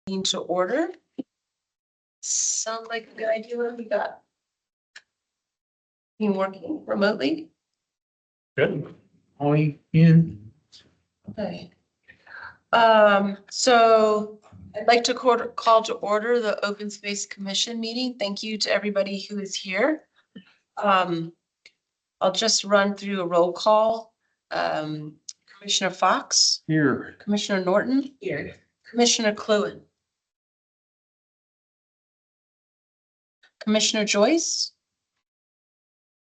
Meeting to order. Sound like a good idea. What have we got? You working remotely? Good. Only in. Okay. So I'd like to call to order the Open Space Commission meeting. Thank you to everybody who is here. I'll just run through a roll call. Commissioner Fox, Here. Commissioner Norton, Here. Commissioner Cluin, Commissioner Joyce,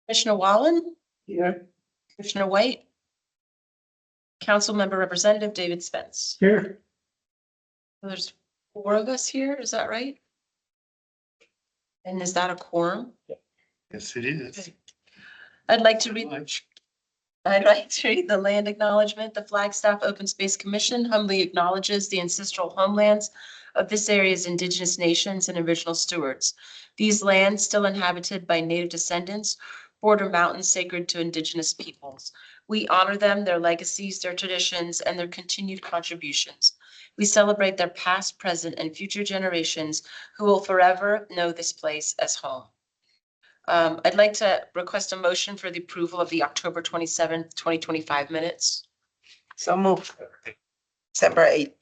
Commissioner Wallen, Here. Commissioner White, Councilmember Representative David Spence. Here. There's 4 of us here, is that right? And is that a quorum? Yes, it is. Okay. I'd like to read the land acknowledgement. The Flagstaff Open Space Commission humbly acknowledges the ancestral homelands of this area's indigenous nations and original stewards. These lands, still inhabited by native descendants, border mountains sacred to indigenous peoples. We honor them, their legacies, their traditions, and their continued contributions. We celebrate their past, present, and future generations who will forever know this place as home. I'd like to request a motion for the approval of the October 27th, 2025 minutes. So move. December 8th.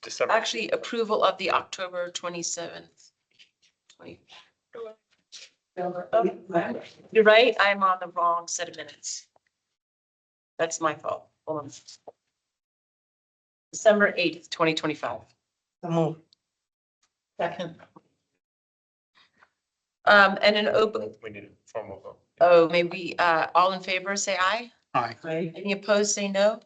December. Actually, approval of the October 27th. 20. Oh, you're right, I'm on the wrong set of minutes. That's my fault. Hold on. December 8th, 2025. So move. Second. And an open, We need a formal vote. oh, maybe, all in favor, say aye. Aye. Any opposed, say no.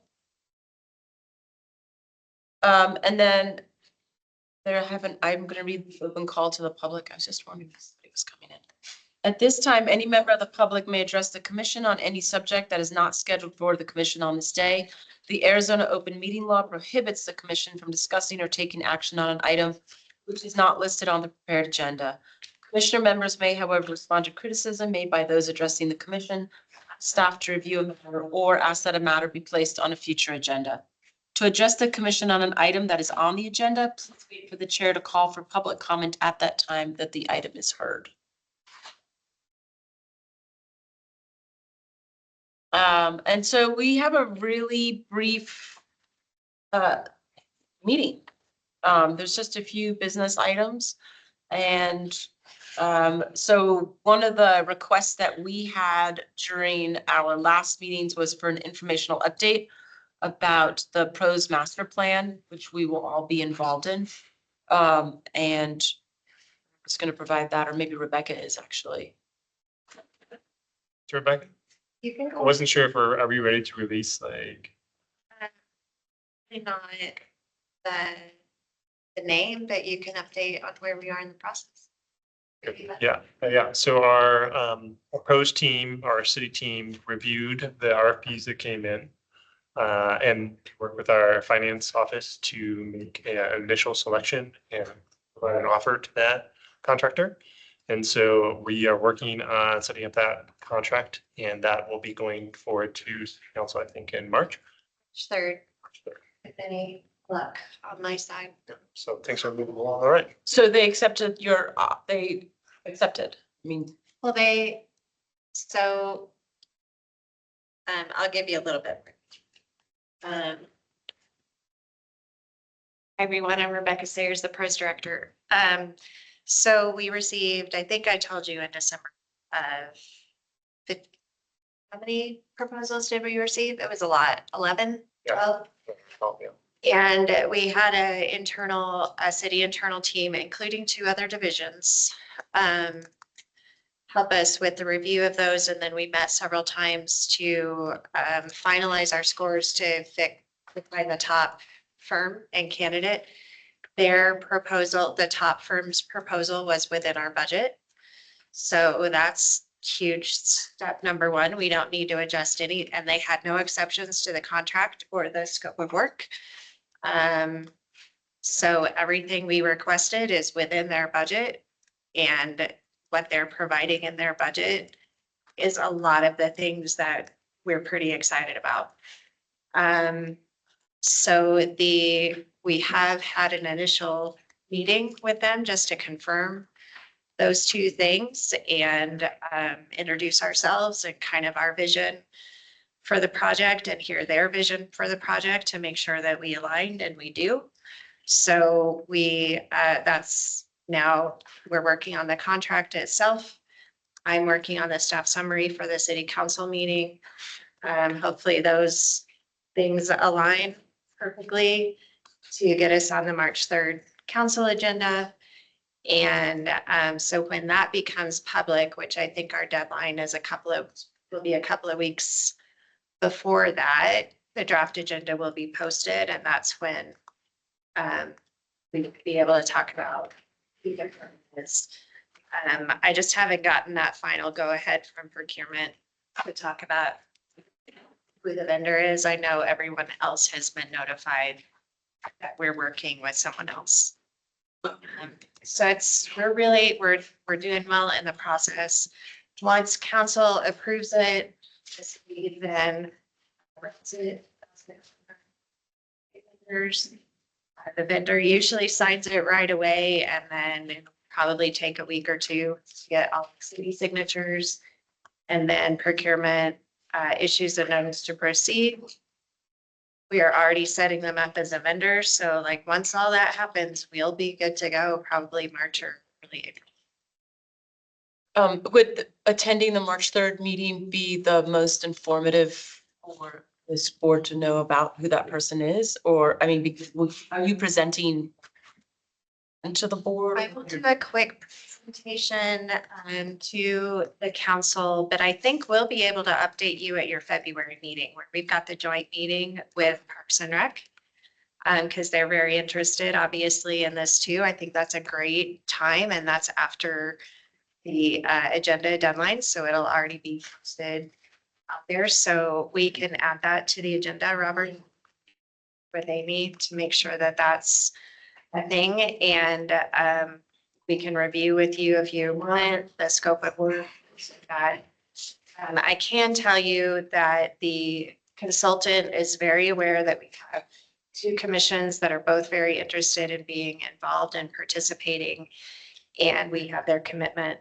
And then I'm gonna read the open call to the public. I was just wondering if somebody was coming in. At this time, any member of the public may address the commission on any subject that is not scheduled for the commission on this day. The Arizona open meeting law prohibits the commission from discussing or taking action on an item which is not listed on the prepared agenda. Commissioner members may, however, respond to criticism made by those addressing the commission, staff to review a matter, or ask that a matter be placed on a future agenda. To address the commission on an item that is on the agenda, please wait for the chair to call for public comment at that time that the item is heard. And so we have a really brief meeting. There's just a few business items. And so one of the requests that we had during our last meetings was for an informational update about the pros master plan, which we will all be involved in. And it's going to provide that, or maybe Rebecca is actually. Rebecca, You can I go. wasn't sure if are we ready to release like. Not the name, but you can update on where we are in the process. Yeah. So our pros team, our city team reviewed the RFPs that came in. And work with our finance office to make an initial selection and provide an offer to that contractor. And so we are working on setting up that contract, and that will be going forward to council, I think, in March. 3rd, with any luck on my side. So things are moving along all right. So they accepted they accepted. I mean, Well, I'll give you a little bit. Everyone, I'm Rebecca Sayers, the pros director. So we received, I think I told you in December of how many proposals did we receive? It was a lot, 11, Yeah. 12. Oh, yeah. And we had a city internal team, including 2 other divisions, help us with the review of those. And then we met several times to finalize our scores to find the top firm and candidate. Their proposal, the top firm's proposal, was within our budget. So that's huge step number 1. We don't need to adjust any, and they had no exceptions to the contract or the scope of work. So everything we requested is within their budget, and what they're providing in their budget is a lot of the things that we're pretty excited about. So we have had an initial meeting with them just to confirm those two things and introduce ourselves and kind of our vision for the project and hear their vision for the project to make sure that we aligned, and we do. So that's now we're working on the contract itself. I'm working on the staff summary for the city council meeting. Hopefully those things align perfectly to get us on the March 3rd council agenda. And so when that becomes public, which I think our deadline is will be a couple of weeks before that, the draft agenda will be posted, and that's when we'll be able to talk about the differences. I just haven't gotten that final go ahead from procurement to talk about who the vendor is. I know everyone else has been notified that we're working with someone else. So we're doing well in the process. Once council approves it, then the vendor usually signs it right away, and then it'll probably take a week or two to get all the city signatures. And then procurement issues a notice to proceed. We are already setting them up as a vendor. So like once all that happens, we'll be good to go, probably March or early April. Would attending the March 3rd meeting be the most informative for this board to know about who that person is? Or, I mean, are you presenting to the board? I will do a quick presentation to the council, but I think we'll be able to update you at your February meeting where we've got the joint meeting with Parks and Rec. Because they're very interested, obviously, in this too. I think that's a great time, and that's after the agenda deadline, so it'll already be posted out there. So we can add that to the agenda, Robert, with Amy, to make sure that that's a thing. And we can review with you if you want the scope of work. I can tell you that the consultant is very aware that we have two commissions that are both very interested in being involved and participating. And we have their commitment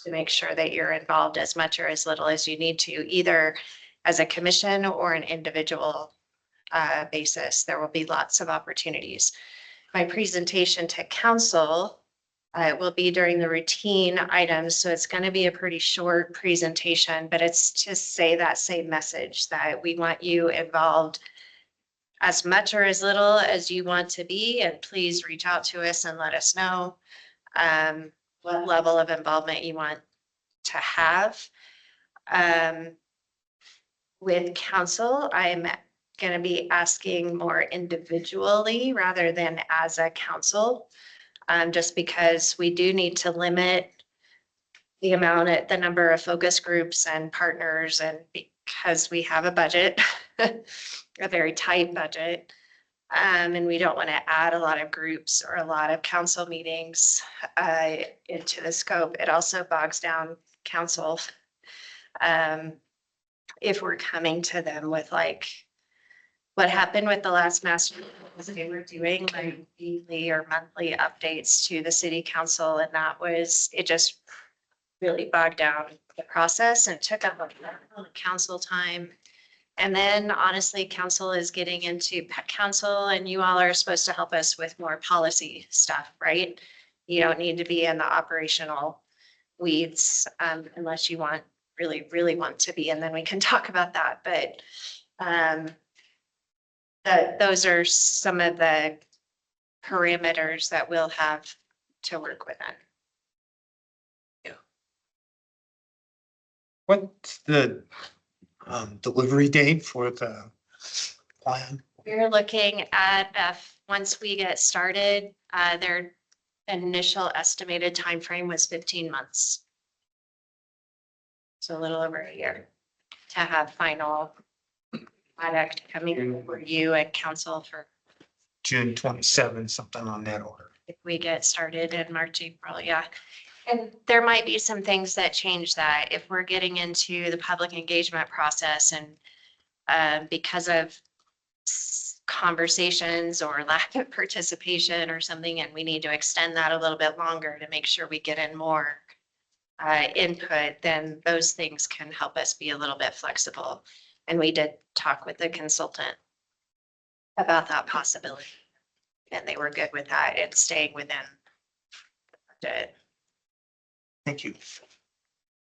to make sure that you're involved as much or as little as you need to, either as a commission or an individual basis. There will be lots of opportunities. My presentation to council will be during the routine items. So it's going to be a pretty short presentation, but it's to say that same message that we want you involved as much or as little as you want to be. And please reach out to us and let us know what level of involvement you want to have. With council, I'm going to be asking more individually rather than as a council, just because we do need to limit the number of focus groups and partners, and because we have a budget, a very tight budget. And we don't want to add a lot of groups or a lot of council meetings into the scope. It also bogs down council if we're coming to them with like what happened with the last master was they were doing like weekly or monthly updates to the city council, and it just really bogged down the process and took up a lot of council time. And then honestly, council is getting into pet council, and you all are supposed to help us with more policy stuff, right? You don't need to be in the operational weeds unless you really want to be, and then we can talk about that. But those are some of the parameters that we'll have to work within. What's the delivery date for the plan? We're looking at once we get started, their initial estimated time frame was 15 months. So a little over a year to have final product coming for you and council for June 27, something on that order. if we get started in March, April, yeah. And there might be some things that change that if we're getting into the public engagement process and because of conversations or lack of participation or something, and we need to extend that a little bit longer to make sure we get in more input, then those things can help us be a little bit flexible. And we did talk with the consultant about that possibility. And they were good with that and staying within the budget. Thank you.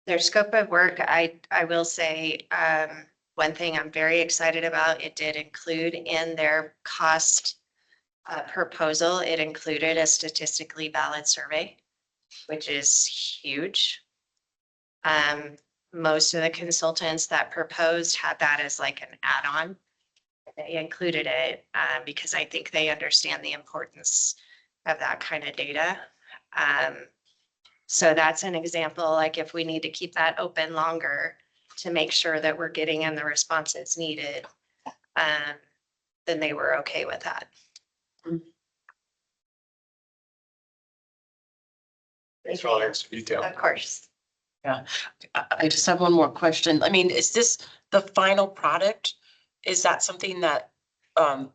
Their scope of work, I will say, one thing I'm very excited about, it did include in their cost proposal, it included a statistically valid survey, which is huge. Most of the consultants that proposed had that as like an add-on. They included it because I think they understand the importance of that kind of data. So that's an example, like if we need to keep that open longer to make sure that we're getting in the responses needed, then they were okay with that. Thanks for all the extra detail. Of course. I just have one more question. I mean, is this the final product? Is that something that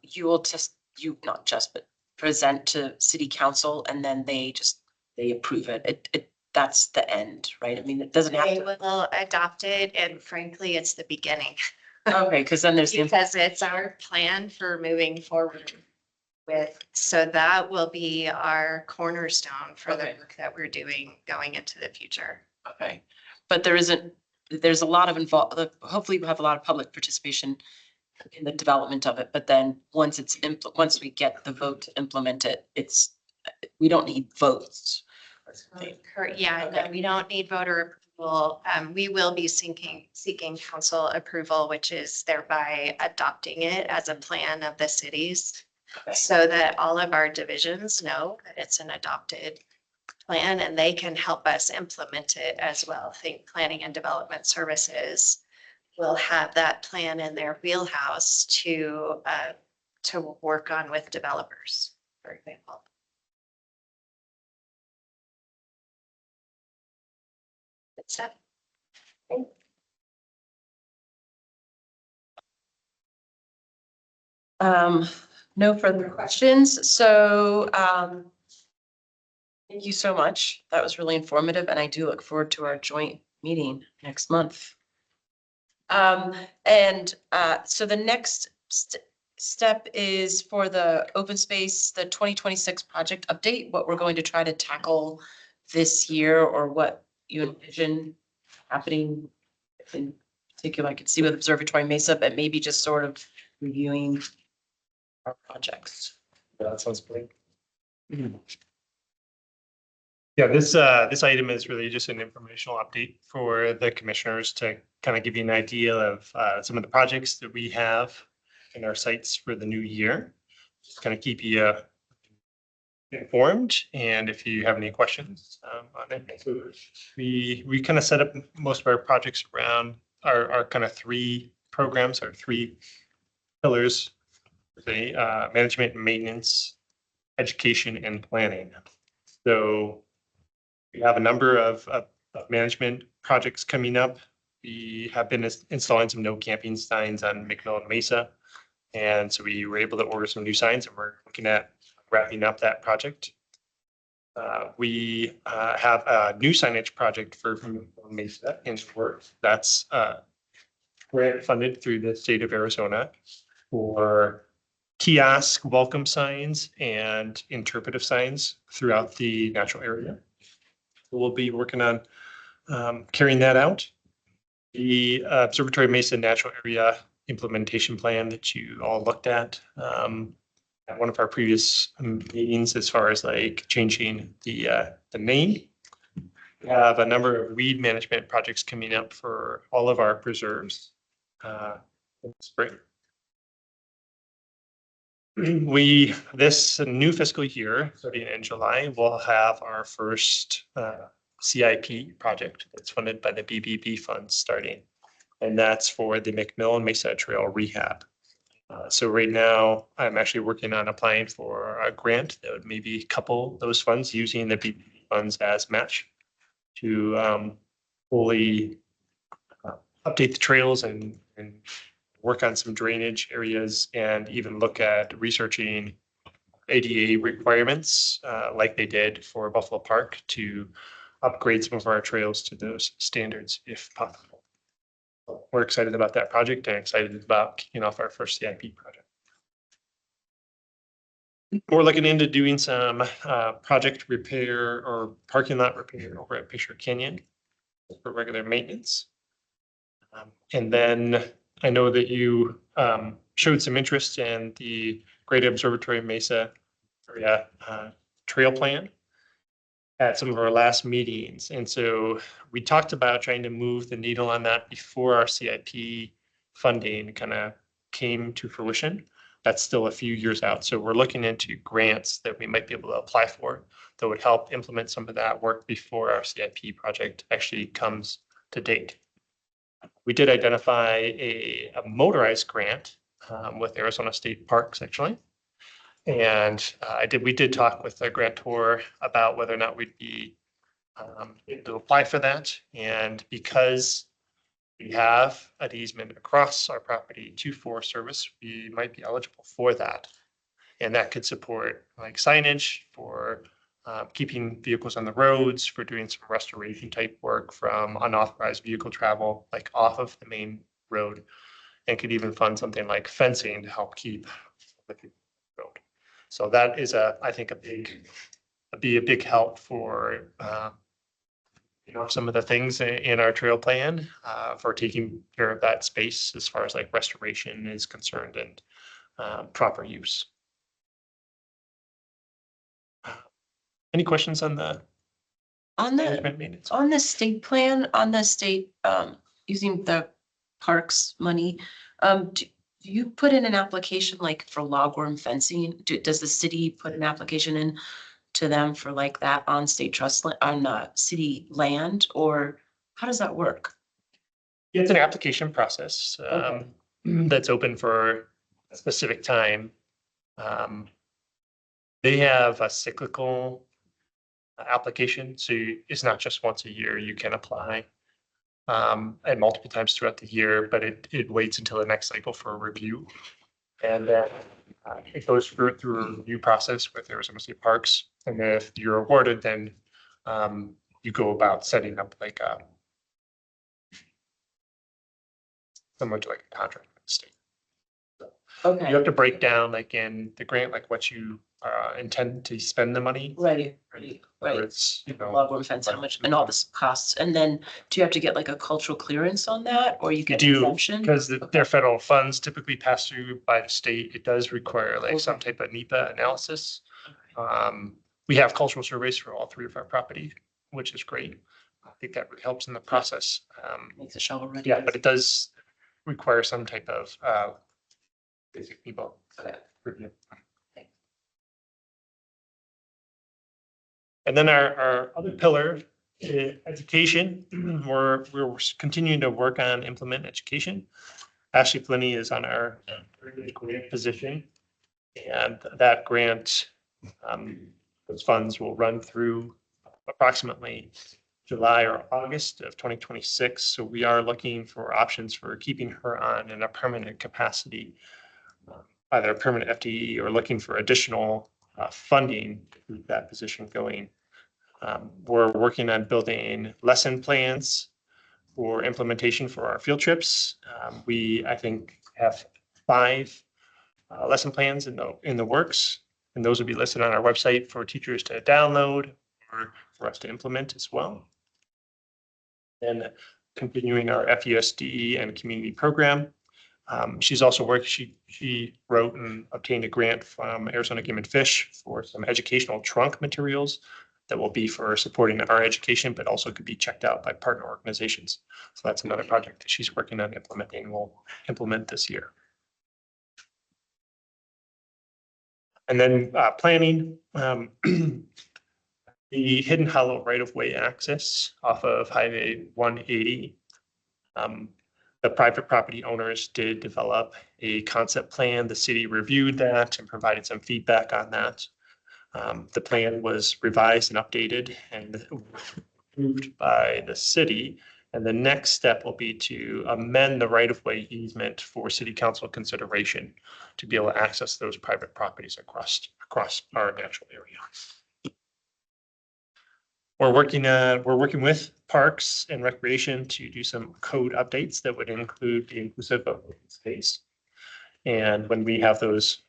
you will just, not just, but present to city council and then they approve it? That's the end, right? I mean, it doesn't have They to. will adopt it, and frankly, it's the beginning. Okay, because then there's the. Because it's our plan for moving forward with, so that will be our cornerstone for the Okay. work that we're doing going into the future. Okay, but there's a lot of hopefully we'll have a lot of public participation in the development of it, but then once once we get the vote to implement it, we don't need votes. Yeah, no, Okay. we don't need voter approval. We will be seeking council approval, which is thereby adopting it as a plan of the cities. Okay. So that all of our divisions know that it's an adopted plan and they can help us implement it as well. Think planning and development services will have that plan in their wheelhouse to work on with developers, for example. That's it. No further questions. So, thank you so much. That was really informative and I do look forward to our joint meeting next month. So the next step is for the open space, the 2026 project update, what we're going to try to tackle this year or what you envision happening. In particular, I could see with Observatory Mesa, but maybe just sort of reviewing our projects. Yeah, that sounds great. Yeah, this item is really just an informational update for the commissioners to kind of give you an idea of some of the projects that we have in our sites for the new year. Just kind of keep you informed, and if you have any questions on it. So we kind of set up most of our projects around our kind of three programs, our three pillars: the management and maintenance, education, and planning. So we have a number of management projects coming up. We have been installing some no camping signs on McMillan Mesa. And so we were able to order some new signs and we're looking at wrapping up that project. We have a new signage project for McMillan Mesa in work. That's grant funded through the state of Arizona for kiosk welcome signs and interpretive signs throughout the natural area. We'll be working on carrying that out. The Observatory Mesa Natural Area Implementation Plan that you all looked at one of our previous meetings, as far as like changing the name. We have a number of weed management projects coming up for all of our preserves in the spring. This new fiscal year, starting in July, we'll have our first CIP project that's funded by the BBB funds starting. And that's for the McMillan Mesa Trail rehab. So right now, I'm actually working on applying for a grant that would maybe couple those funds using the BBB funds as match to fully update the trails and work on some drainage areas and even look at researching ADA requirements, like they did for Buffalo Park, to upgrade some of our trails to those standards if possible. We're excited about that project and excited about kicking off our first CIP project. We're looking into doing some project repair or parking lot repair over at Picture Canyon for regular maintenance. And then I know that you showed some interest in the Great Observatory Mesa area trail plan at some of our last meetings. And so we talked about trying to move the needle on that before our CIP funding kind of came to fruition. That's still a few years out. So we're looking into grants that we might be able to apply for that would help implement some of that work before our CIP project actually comes to date. We did identify a motorized grant with Arizona State Parks, actually. And we did talk with the grantor about whether or not we'd be able to apply for that. And because we have an easement across our property to Forest Service, we might be eligible for that. And that could support like signage for keeping vehicles on the roads, for doing some restoration type work from unauthorized vehicle travel, like off of the main road, and could even fund something like fencing to help keep the road. So that is I think be a big help for some of the things in our trail plan for taking care of that space as far as like restoration is concerned and proper use. Any questions on the management maintenance? On the state plan, on the state, using the parks money, do you put in an application like for logworm fencing? Does the city put an application in to them for like that on state trust on city land, or how does that work? It's an application process Okay. that's open for a specific time. They have a cyclical application, so it's not just once a year you can apply, and multiple times throughout the year, but it waits until the next cycle for a review. And then it goes through a review process with Arizona State Parks. And if you're awarded, then you go about setting up like similar to like a contract with the state. Okay. You have to break down like in the grant, like what you intend to spend the money. Right. Whether it's, Logworm fence, how much, and all this costs. And then do you have to get like a cultural clearance on that, or you You get do, exemption? because their federal funds typically pass through by the state. It does require like some type of NEPA analysis. We have cultural surveys for all three of our property, which is great. I think that really helps in the process. Makes a shovel ready. Yeah, but it does require some type of basic NEPA review. And then our other pillar, education, we're continuing to work on implement education. Ashley Flinney is on our grant position, and that grant, those funds will run through approximately July or August of 2026. So we are looking for options for keeping her on in a permanent capacity, either a permanent FTE or looking for additional funding to keep that position going. We're working on building lesson plans for implementation for our field trips. I think, have 5 lesson plans in the works, and those will be listed on our website for teachers to download or for us to implement as well. And continuing our FUSD and community program. She's also worked, she wrote and obtained a grant from Arizona Game and Fish for some educational trunk materials that will be for supporting our education, but also could be checked out by partner organizations. So that's another project that she's working on implementing and will implement this year. And then planning, the Hidden Hollow right-of-way access off of Highway 180. The private property owners did develop a concept plan. The city reviewed that and provided some feedback on that. The plan was revised and updated and approved by the city And the next step will be to amend the right-of-way easement for city council consideration to be able to access those private properties across our natural area. We're working with Parks and Recreation to do some code updates that would include the inclusive of open space. And when we have those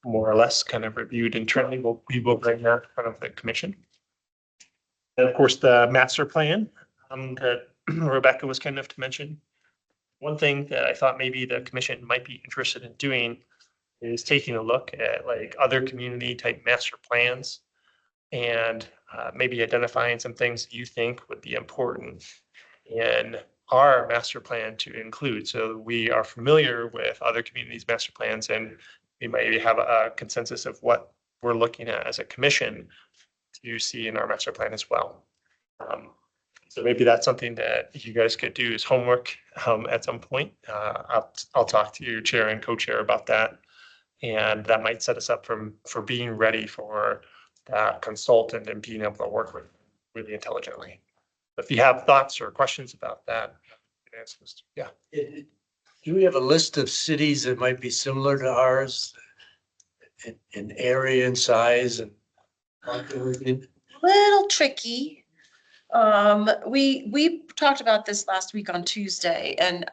more or less kind of reviewed internally, we will bring that in front of the commission. And of course, the master plan that Rebecca was kind enough to mention. One thing that I thought maybe the commission might be interested in doing is taking a look at like other community type master plans and maybe identifying some things you think would be important in our master plan to include. So we are familiar with other communities' master plans and we might have a consensus of what we're looking at as a commission to see in our master plan as well. So maybe that's something that you guys could do as homework at some point. I'll talk to your chair and co-chair about that. And that might set us up for being ready for that consultant and being able to work with really intelligently. If you have thoughts or questions about that, yeah. Do we have a list of cities that might be similar to ours in area and size and? Little tricky. We talked about this last week on Tuesday and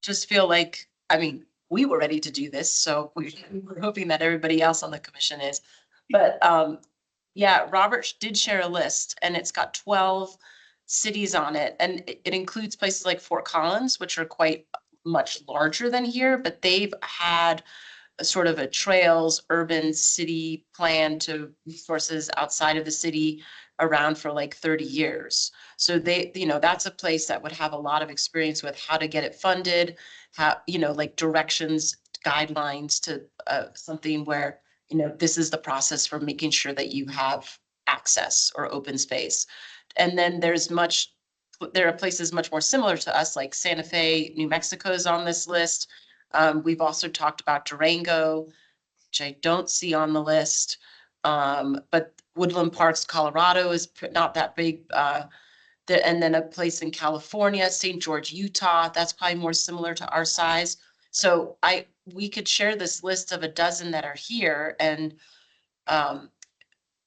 just feel like, I mean, we were ready to do this, so we're hoping that everybody else on the commission is. But yeah, Robert did share a list and it's got 12 cities on it. And it includes places like Fort Collins, which are quite much larger than here, but they've had a sort of a trails, urban city plan to resources outside of the city around for like 30 years. So they, that's a place that would have a lot of experience with how to get it funded, how, like directions, guidelines to something where, this is the process for making sure that you have access or open space. And then there are places much more similar to us, like Santa Fe, New Mexico is on this list. We've also talked about Durango, which I don't see on the list. But Woodland Parks, Colorado is not that big. And then a place in California, St. George, Utah, that's probably more similar to our size. So we could share this list of a dozen that are here and I'm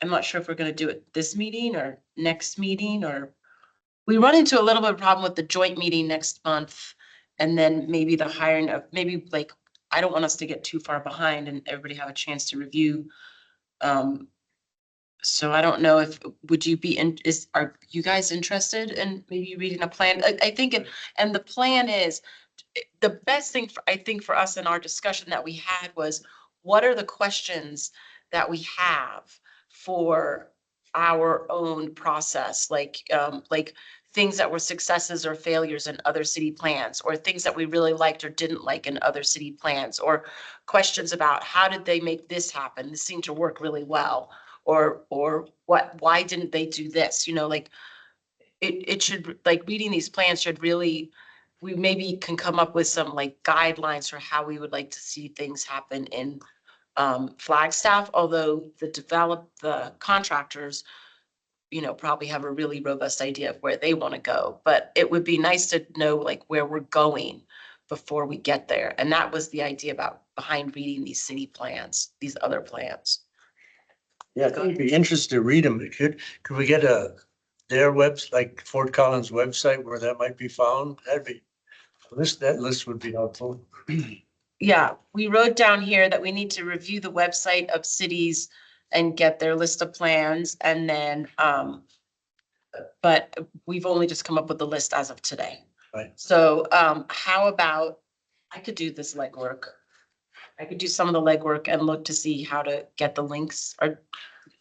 not sure if we're gonna do it this meeting or next meeting, or we run into a little bit of problem with the joint meeting next month. And then maybe the hiring of, maybe like, I don't want us to get too far behind and everybody have a chance to review. So I don't know if, are you guys interested in maybe reading a plan? I think, and the plan is, the best thing I think for us in our discussion that we had was, what are the questions that we have for our own process? Like things that were successes or failures in other city plans, or things that we really liked or didn't like in other city plans, or questions about how did they make this happen? This seemed to work really well. Or why didn't they do this? Like it should, like reading these plans should really, we maybe can come up with some like guidelines for how we would like to see things happen in Flagstaff, although the contractors, probably have a really robust idea of where they want to go. But it would be nice to know like where we're going before we get there. And that was the idea behind reading these city plans, these other plans. Yeah, I'd be interested to read them. Could we get their like Fort Collins website where that might be found? That list would be helpful. Yeah, we wrote down here that we need to review the website of cities and get their list of plans and then, but we've only just come up with the list as of today. Right. So, how about, I could do this legwork. I could do some of the legwork and look to see how to get the links. Or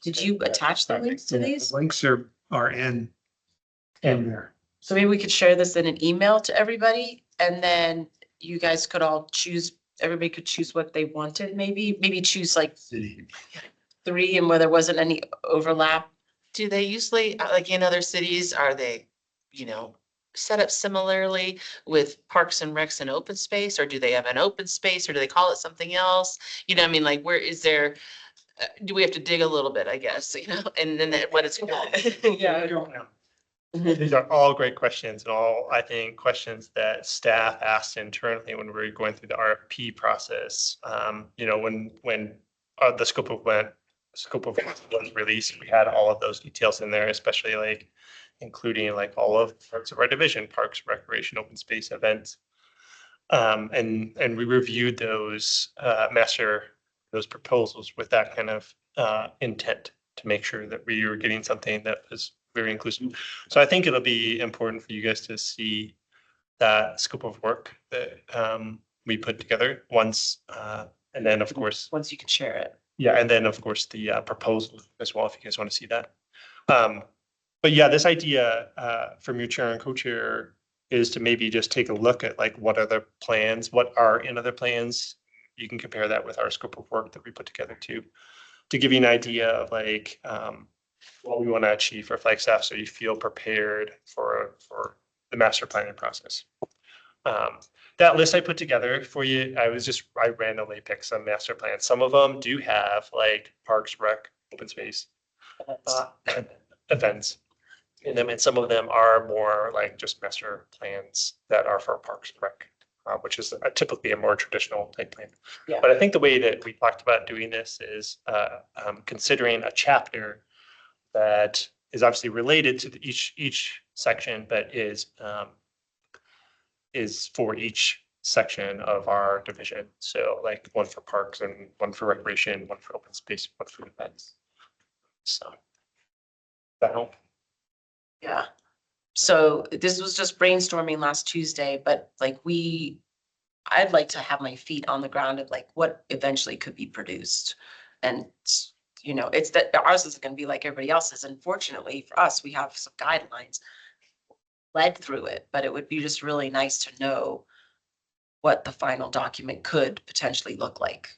did you attach the links to these? Links are in there. So maybe we could share this in an email to everybody and then you guys could all choose, everybody could choose what they wanted, maybe choose like City. 3 and where there wasn't any overlap. Do they usually, like in other cities, are they, set up similarly with parks and recs and open space? Or do they have an open space or do they call it something else? Like where is there, do we have to dig a little bit, I guess, and then what it's called? Yeah. I don't know. These are all great questions and all, I think, questions that staff asked internally when we were going through the RFP process. When the scope of work was released, we had all of those details in there, especially like including like all of parts of our division, parks, recreation, open space, events. And we reviewed those those proposals with that kind of intent to make sure that we were getting something that was very inclusive. So I think it'll be important for you guys to see that scope of work that we put together once, and then of course, Once you can share it. yeah, and then of course the proposal as well, if you guys want to see that. But yeah, this idea from your chair and co-chair is to maybe just take a look at like what other plans, what are in other plans. You can compare that with our scope of work that we put together to give you an idea of like what we want to achieve for Flagstaff, so you feel prepared for the master planning process. That list I put together for you, I randomly picked some master plans. Some of them do have like parks, rec, open space, events in them, and some of them are more like just master plans that are for parks and rec, which is typically a more traditional type plan. Yeah. But I think the way that we talked about doing this is considering a chapter that is obviously related to each section, but is for each section of our division. So like one for parks and one for recreation, one for open space, one for events. So that help? Yeah. So this was just brainstorming last Tuesday, but like I'd like to have my feet on the ground of like what eventually could be produced. And, it's that ours isn't gonna be like everybody else's. Unfortunately for us, we have some guidelines led through it, but it would be just really nice to know what the final document could potentially look like.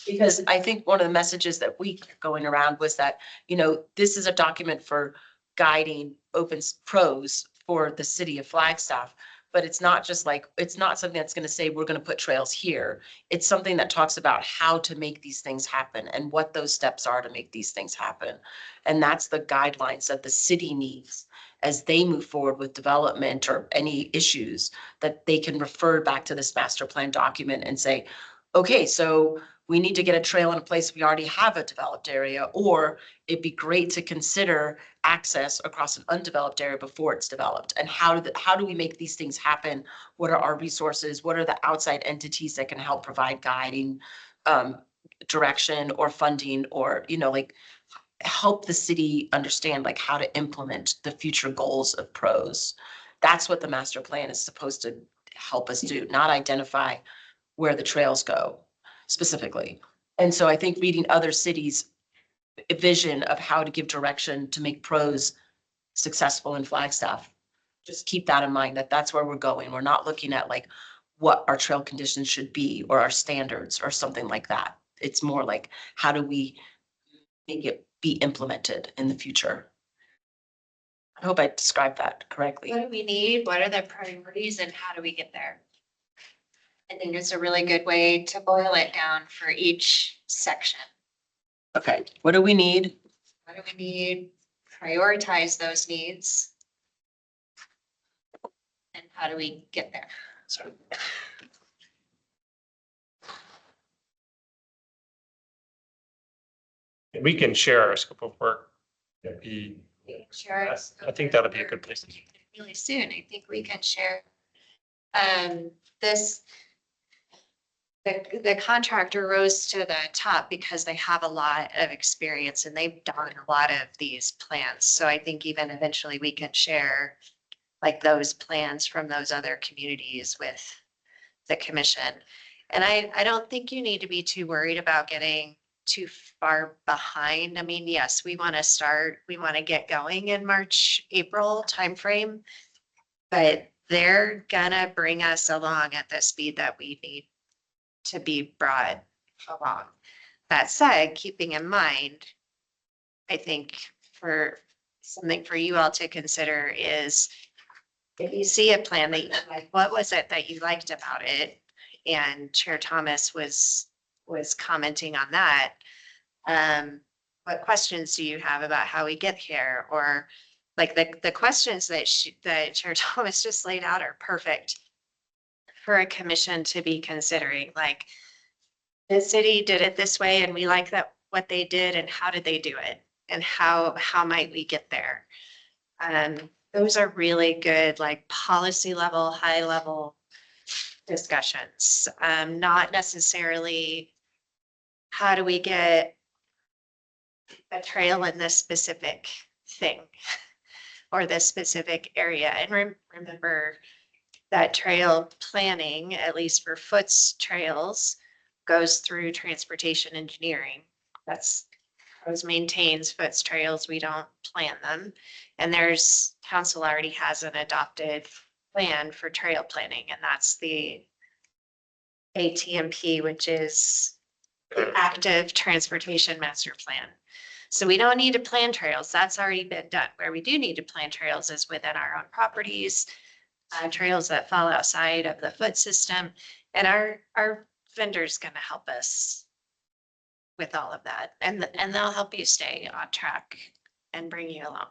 Because I think one of the messages that we kept going around was that, this is a document for guiding pros for the city of Flagstaff. But it's not just like, it's not something that's gonna say, we're gonna put trails here. It's something that talks about how to make these things happen and what those steps are to make these things happen. And that's the guidelines that the city needs as they move forward with development or any issues, that they can refer back to this master plan document and say, okay, so we need to get a trail in a place we already have a developed area, or it'd be great to consider access across an undeveloped area before it's developed. And how do we make these things happen? What are our resources? What are the outside entities that can help provide guiding direction or funding, or, like help the city understand like how to implement the future goals of pros. That's what the master plan is supposed to help us do, not identify where the trails go specifically. And so I think reading other cities' vision of how to give direction to make pros successful in Flagstaff, just keep that in mind, that that's where we're going. We're not looking at like what our trail conditions should be or our standards or something like that. It's more like, how do we make it be implemented in the future? I hope I described that correctly. What do we need? What are the priorities and how do we get there? I think it's a really good way to boil it down for each section. Okay, what do we need? What do we need? Prioritize those needs. And how do we get there? So we can share our scope of work. Sure. I think that'll be a good place to keep. Really soon, I think we can share. The contractor rose to the top because they have a lot of experience and they've done a lot of these plans. So I think even eventually we can share like those plans from those other communities with the commission. And I don't think you need to be too worried about getting too far behind. I mean, yes, we want to get going in March, April timeframe, but they're gonna bring us along at the speed that we need to be brought along. That said, keeping in mind, I think for something for you all to consider is if you see a plan that you like, what was it that you liked about it? And Chair Thomas was commenting on that. What questions do you have about how we get here? Or like the questions that Chair Thomas just laid out are perfect for a commission to be considering, like the city did it this way and we like that, what they did and how did they do it? And how might we get there? Those are really good, like policy level, high level discussions. Not necessarily how do we get a trail in this specific thing or this specific area. And remember that trail planning, at least for Foots trails, goes through transportation engineering. That's maintains Foots trails. We don't plan them. And there's council already has an adopted plan for trail planning, and that's the ATMP, which is the active transportation master plan. So we don't need to plan trails. That's already been done. Where we do need to plan trails is within our own properties, trails that fall outside of the foot system. And our vendor's going to help us with all of that. And they'll help you stay on track and bring you along.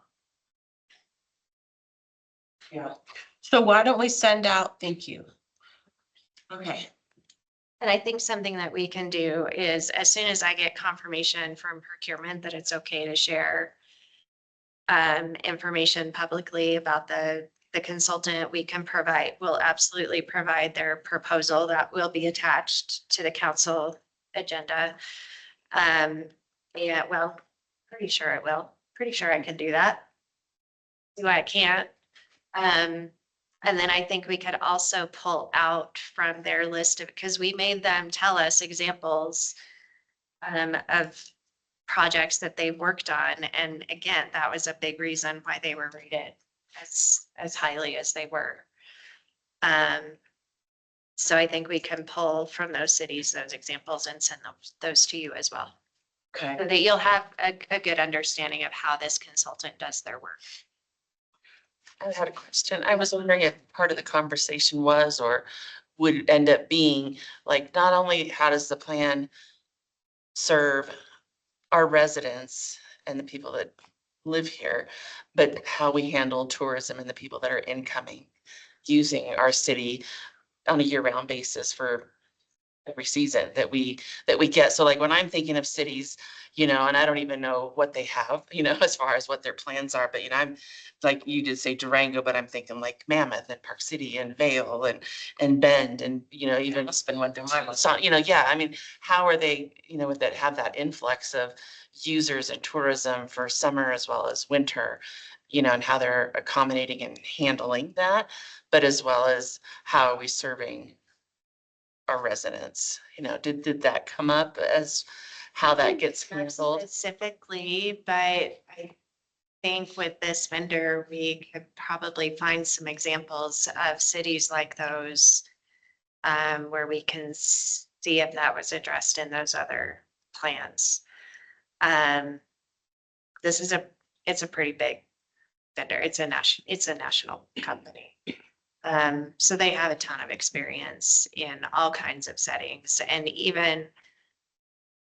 Yeah. So why don't we send out, thank you. Okay. And I think something that we can do is as soon as I get confirmation from procurement that it's okay to share information publicly about the consultant, we can provide, we'll absolutely provide their proposal that will be attached to the council agenda. Yeah, well, pretty sure it will. Pretty sure I can do that. See why I can't. And then I think we could also pull out from their list of, because we made them tell us examples of projects that they worked on. And again, that was a big reason why they were rated as highly as they were. So I think we can pull from those cities, those examples, and send those to you as well. Okay. So that you'll have a good understanding of how this consultant does their work. I had a question. I was wondering if part of the conversation was or would end up being like, not only how does the plan serve our residents and the people that live here, but how we handle tourism and the people that are incoming using our city on a year-round basis for every season that we get. So like when I'm thinking of cities, you know, and I don't even know what they have, you know, as far as what their plans are, but you know, I'm like, you did say Durango, but I'm thinking like Mammoth and Park City and Vail and Bend and, you know, even Aspen went through mine. so, you know, yeah, I mean, how are they, you know, with that, have that influx of users and tourism for summer as well as winter, you know, and how they're accommodating and handling that, but as well as how are we serving our residents, you know, did that come up as how that gets handled? Specifically, but I think with this vendor, we could probably find some examples of cities like those where we can see if that was addressed in those other plans. This is it's a pretty big vendor. It's a national company. So they have a ton of experience in all kinds of settings, and even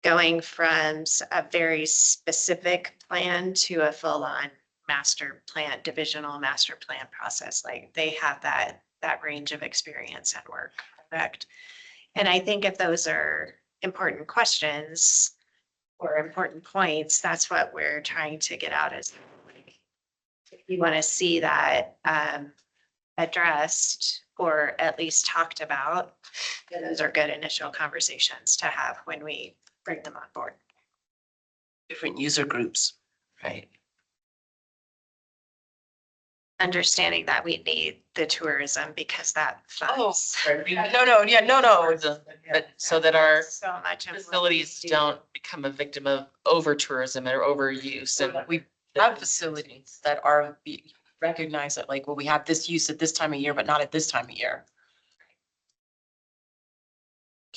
going from a very specific plan to a full-on master plan, divisional master plan process. Like they have that range of experience and work. Correct. And I think if those are important questions or important points, that's what we're trying to get out is if you want to see that addressed or at least talked about, then those are good initial conversations to have when we bring them on board. Different user groups. Right. Understanding that we need the tourism because that funds No, yeah, no. But so that our so much of what we facilities do. don't become a victim of over tourism or overuse and We have facilities that are recognize that like, well, we have this use at this time of year, but not at this time of year.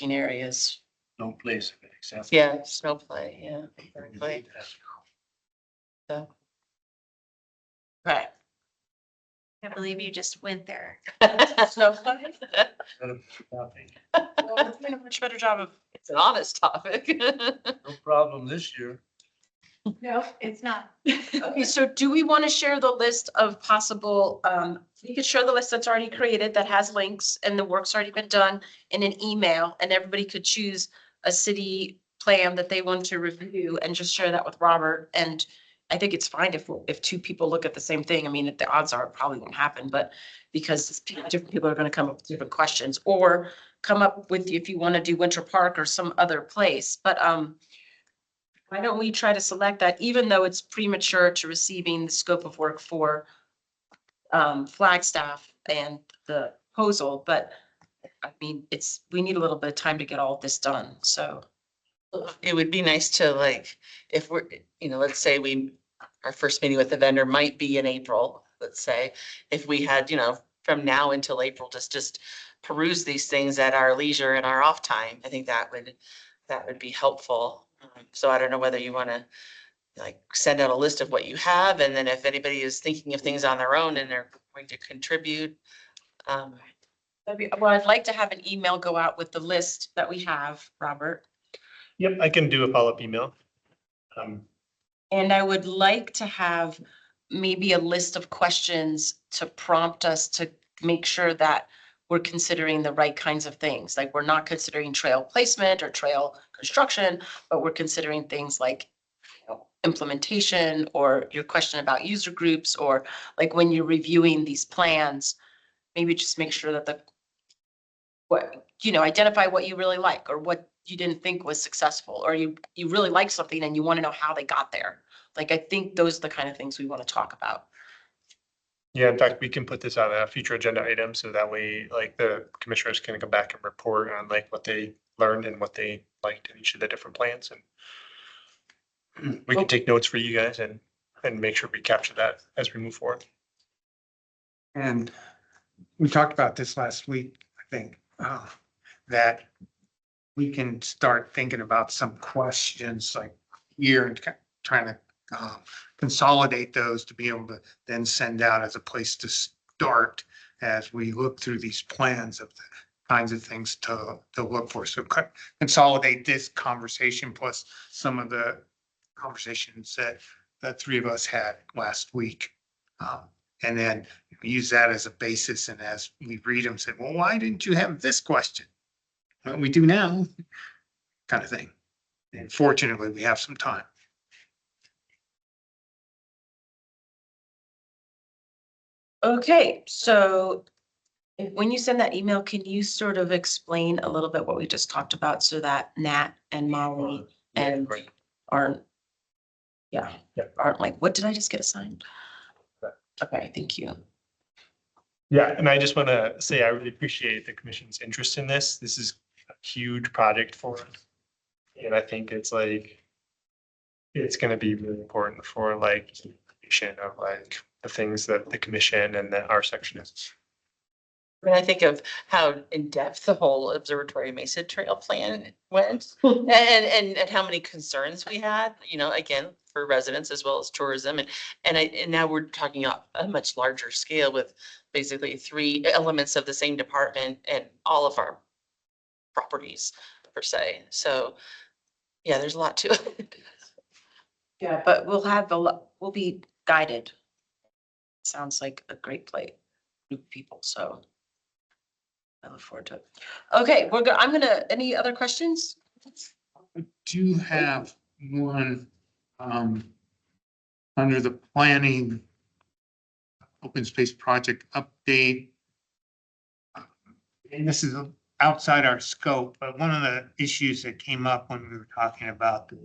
In areas. No place. Except. yeah, snow play, yeah. Exactly. So. Right. I believe you just went there. Snow play? Nothing. Well, we're doing a much better job of. It's an honest topic. No problem this year. No, it's not. Okay, so do we want to share the list of possible, we could share the list that's already created that has links and the work's already been done in an email and everybody could choose a city plan that they want to review and just share that with Robert. And I think it's fine if two people look at the same thing. I mean, the odds are it probably won't happen, but because different people are going to come up with different questions or come up with, if you want to do Winter Park or some other place, but, why don't we try to select that, even though it's premature to receiving the scope of work for Flagstaff and the proposal, but I mean, we need a little bit of time to get all of this done, so. It would be nice to like, if we're, let's say our first meeting with the vendor might be in April, let's say. If we had, from now until April, just peruse these things at our leisure and our off time, I think that would be helpful. So I don't know whether you want to like send out a list of what you have, and then if anybody is thinking of things on their own and they're going to contribute. Well, I'd like to have an email go out with the list that we have, Robert. Yep, I can do a follow-up email. And I would like to have maybe a list of questions to prompt us to make sure that we're considering the right kinds of things. Like, we're not considering trail placement or trail construction, but we're considering things like, implementation, or your question about user groups, or like when you're reviewing these plans, maybe just make sure that identify what you really like or what you didn't think was successful, or you really like something and you want to know how they got there. Like, I think those are the kind of things we want to talk about. Yeah, in fact, we can put this on a future agenda item so that way, like, the commissioners can come back and report on like what they learned and what they liked in each of the different plans, and we can take notes for you guys and make sure we capture that as we move forward. And we talked about this last week, I think, that we can start thinking about some questions like here and trying to consolidate those to be able to then send out as a place to start as we look through these plans of the kinds of things to look for. So consolidate this conversation plus some of the conversations that the three of us had last week. And then use that as a basis. And as we read them, say, well, why didn't you have this question? Well, we do now, kind of thing. And fortunately, we have some time. Okay, so when you send that email, can you sort of explain a little bit what we just talked about so that Nat and Molly and Right. aren't, Yeah. aren't like, what did I just get assigned? Okay, thank you. Yeah, and I just want to say I really appreciate the commission's interest in this. This is a huge project for us. And I think it's like, it's going to be really important for like, of like the things that the commission and that our section is. When I think of how in-depth the whole Observatory Mesa Trail plan went and how many concerns we had, again, for residents as well as tourism. And now we're talking about a much larger scale with basically 3 elements of the same department and all of our properties per se. So yeah, there's a lot to it. Yeah, but we'll be guided. Sounds like a great group of people, so I look forward to it. Okay, any other questions? I do have one, under the planning open space project update. And this is outside our scope, but one of the issues that came up when we were talking about the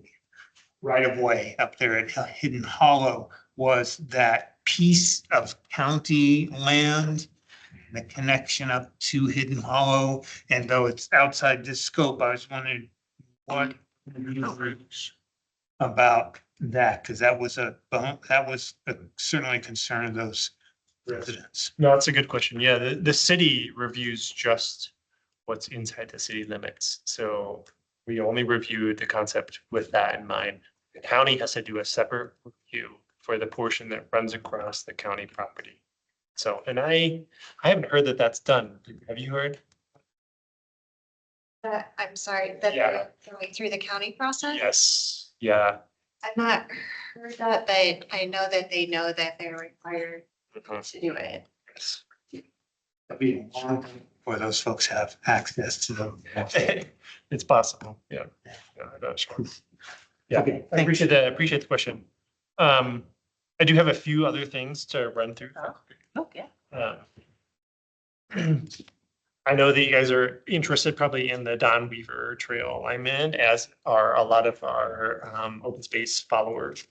right of way up there at Hidden Hollow was that piece of county land, the connection up to Hidden Hollow. And though it's outside this scope, I was wondering what about that, because that was certainly a concern of those residents. No, that's a good question. Yeah, the city reviews just what's inside the city limits. So we only reviewed the concept with that in mind. The county has to do a separate review for the portion that runs across the county property. So, and I haven't heard that that's done. Have you heard? I'm sorry, that Yeah. they're going through the county process? Yes. Yeah. I've not heard that, but I know that they know that they're required to do it. It'll be a long time before those folks have access to them. It's possible, yeah. Yeah, I'm not sure. Yeah, Okay, I thanks. appreciate the question. I do have a few other things to run through. Okay. Uh, I know that you guys are interested probably in the Don Weaver Trail alignment, as are a lot of our open space followers.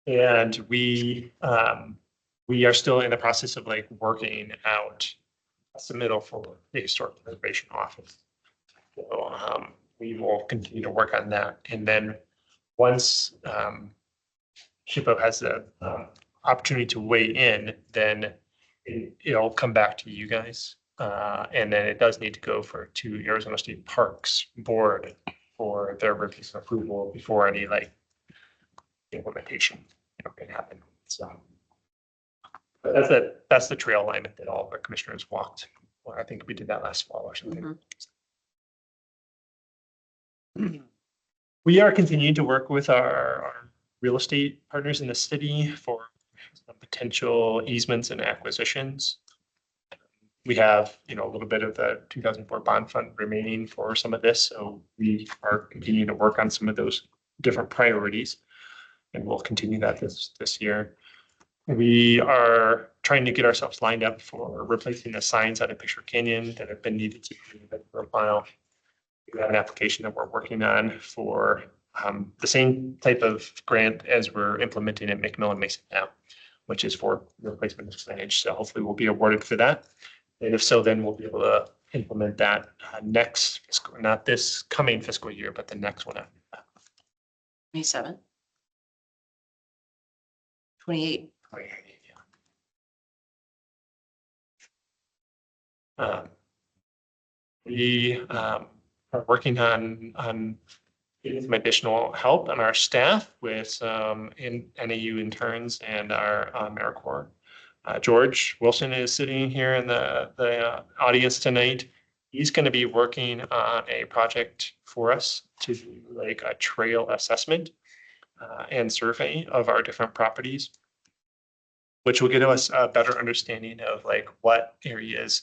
And we are still in the process of like working out a submittal for the Historic Preservation Office. So we will continue to work on that. And then once SHPO has the opportunity to weigh in, then it'll come back to you guys. And then it does need to go to Arizona State Parks Board for their review and approval before any like implementation, can happen. So but that's the trail alignment that all of our commissioners walked. Well, I think we did that last fall or something. We are continuing to work with our real estate partners in the city for some potential easements and acquisitions. We have, a little bit of the 2004 bond fund remaining for some of this, so we are continuing to work on some of those different priorities, and we'll continue that this year. We are trying to get ourselves lined up for replacing the signs out of Picture Canyon that have been needed to for a while. We have an application that we're working on for the same type of grant as we're implementing at McMillan Mason now, which is for replacement of signage. So hopefully we'll be awarded for that. And if so, then we'll be able to implement that next fiscal, not this coming fiscal year, but the next one after that. 27. 28. We are working on getting some additional help on our staff with some NAU interns and our AmeriCorps. George Wilson is sitting here in the audience tonight. He's going to be working on a project for us to do like a trail assessment and survey of our different properties, which will give us a better understanding of like what areas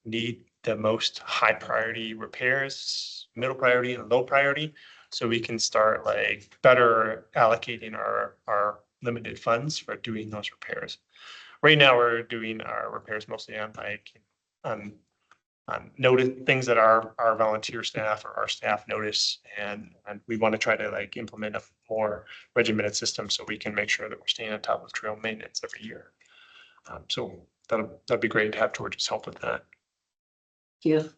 need the most high priority repairs, middle priority and low priority. So we can start like better allocating our limited funds for doing those repairs. Right now, we're doing our repairs mostly on like noted things that our volunteer staff or our staff notice, and we want to try to like implement a more regimented system so we can make sure that we're staying on top of trail maintenance every year. So that'd be great to have George's help with that. You.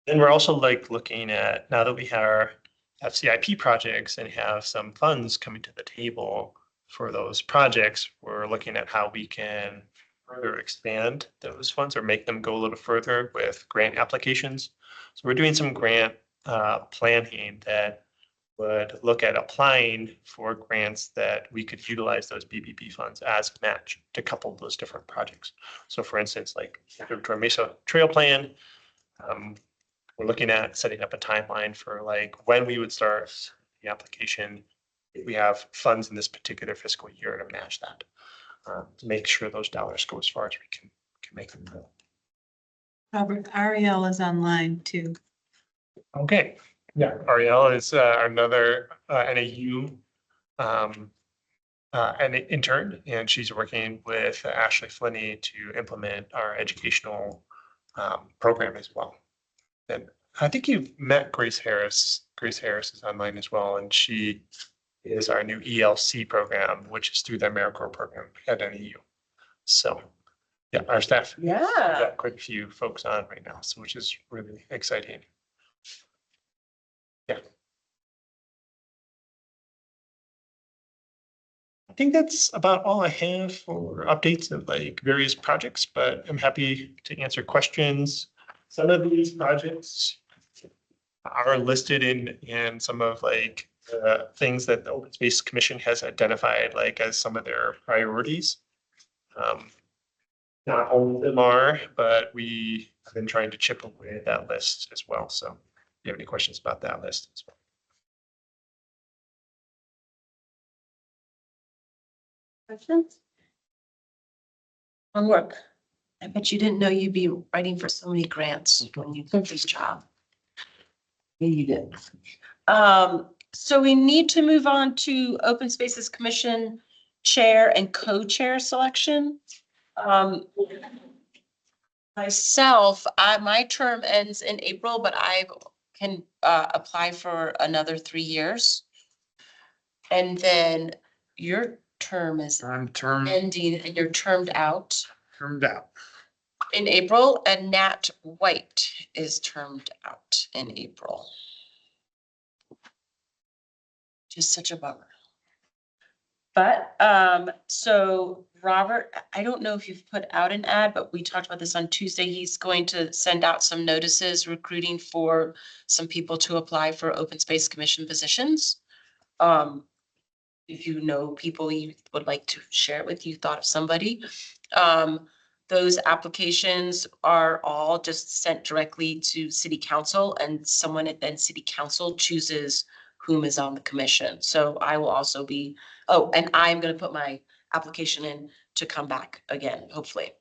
Then we're also like looking at, now that we have CIP projects and have some funds coming to the table for those projects, we're looking at how we can further expand those funds or make them go a little further with grant applications. So we're doing some grant planning that would look at applying for grants that we could utilize those BBB funds as match to couple those different projects. So for instance, like the Victoria Mesa Trail Plan, we're looking at setting up a timeline for like when we would start the application. We have funds in this particular fiscal year to match that, to make sure those dollars go as far as we can make them go. Robert, Ariel is online too. Okay, yeah, Ariel is another NAU an intern, and she's working with Ashley Flinney to implement our educational program as well. And I think you've met Grace Harris. Grace Harris is online as well, and she is our new ELC program, which is through the AmeriCorps program at NAU. So, yeah, our staff Yeah. got quite a few folks on right now, so which is really exciting. Yeah. I think that's about all I have for updates of like various projects, but I'm happy to answer questions. Some of these projects are listed in some of like the things that the Open Space Commission has identified like as some of their priorities. Not all of them are, but we have been trying to chip away at that list as well. So if you have any questions about that list as well. Questions? Homework. I bet you didn't know you'd be writing for so many grants when you took this job. Yeah, you did. So we need to move on to Open Spaces Commission Chair and Co-Chair selection. Myself, my term ends in April, but I can apply for another 3 years. And then your term is I'm termed ending and you're termed out out. in April, and Nat White is termed out in April. Just such a bummer. But, so Robert, I don't know if you've put out an ad, but we talked about this on Tuesday. He's going to send out some notices recruiting for some people to apply for open space commission positions. If you know people you would like to share it with, you thought of somebody. Those applications are all just sent directly to city council, and someone at then city council chooses whom is on the commission. So I will also be, oh, and I'm gonna put my application in to come back again, hopefully.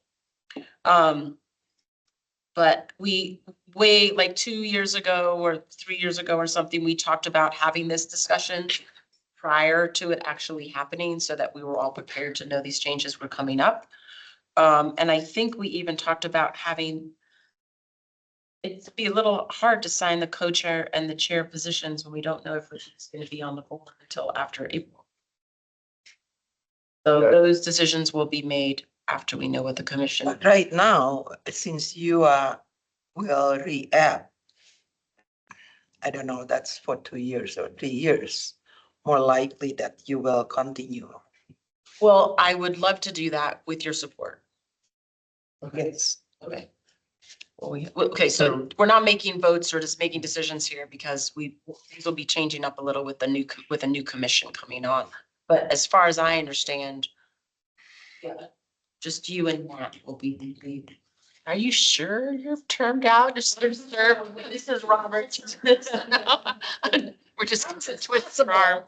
But we, like 2 years ago or 3 years ago or something, we talked about having this discussion prior to it actually happening so that we were all prepared to know these changes were coming up. And I think we even talked about having, it'd be a little hard to sign the co-chair and the chair positions when we don't know if it's going to be on the board until after April. So those decisions will be made after we know what the commission. But right now, since you will re-app, I don't know, that's for 2 years or 3 years, more likely that you will continue. Well, I would love to do that with your support. Yes. Okay. Okay, so we're not making votes or just making decisions here because these will be changing up a little with a new commission coming on. But as far as I understand, yeah, just you and Matt will be the lead. Are you sure you're termed out? Just serve. This is Robert. We're just gonna twist our arm.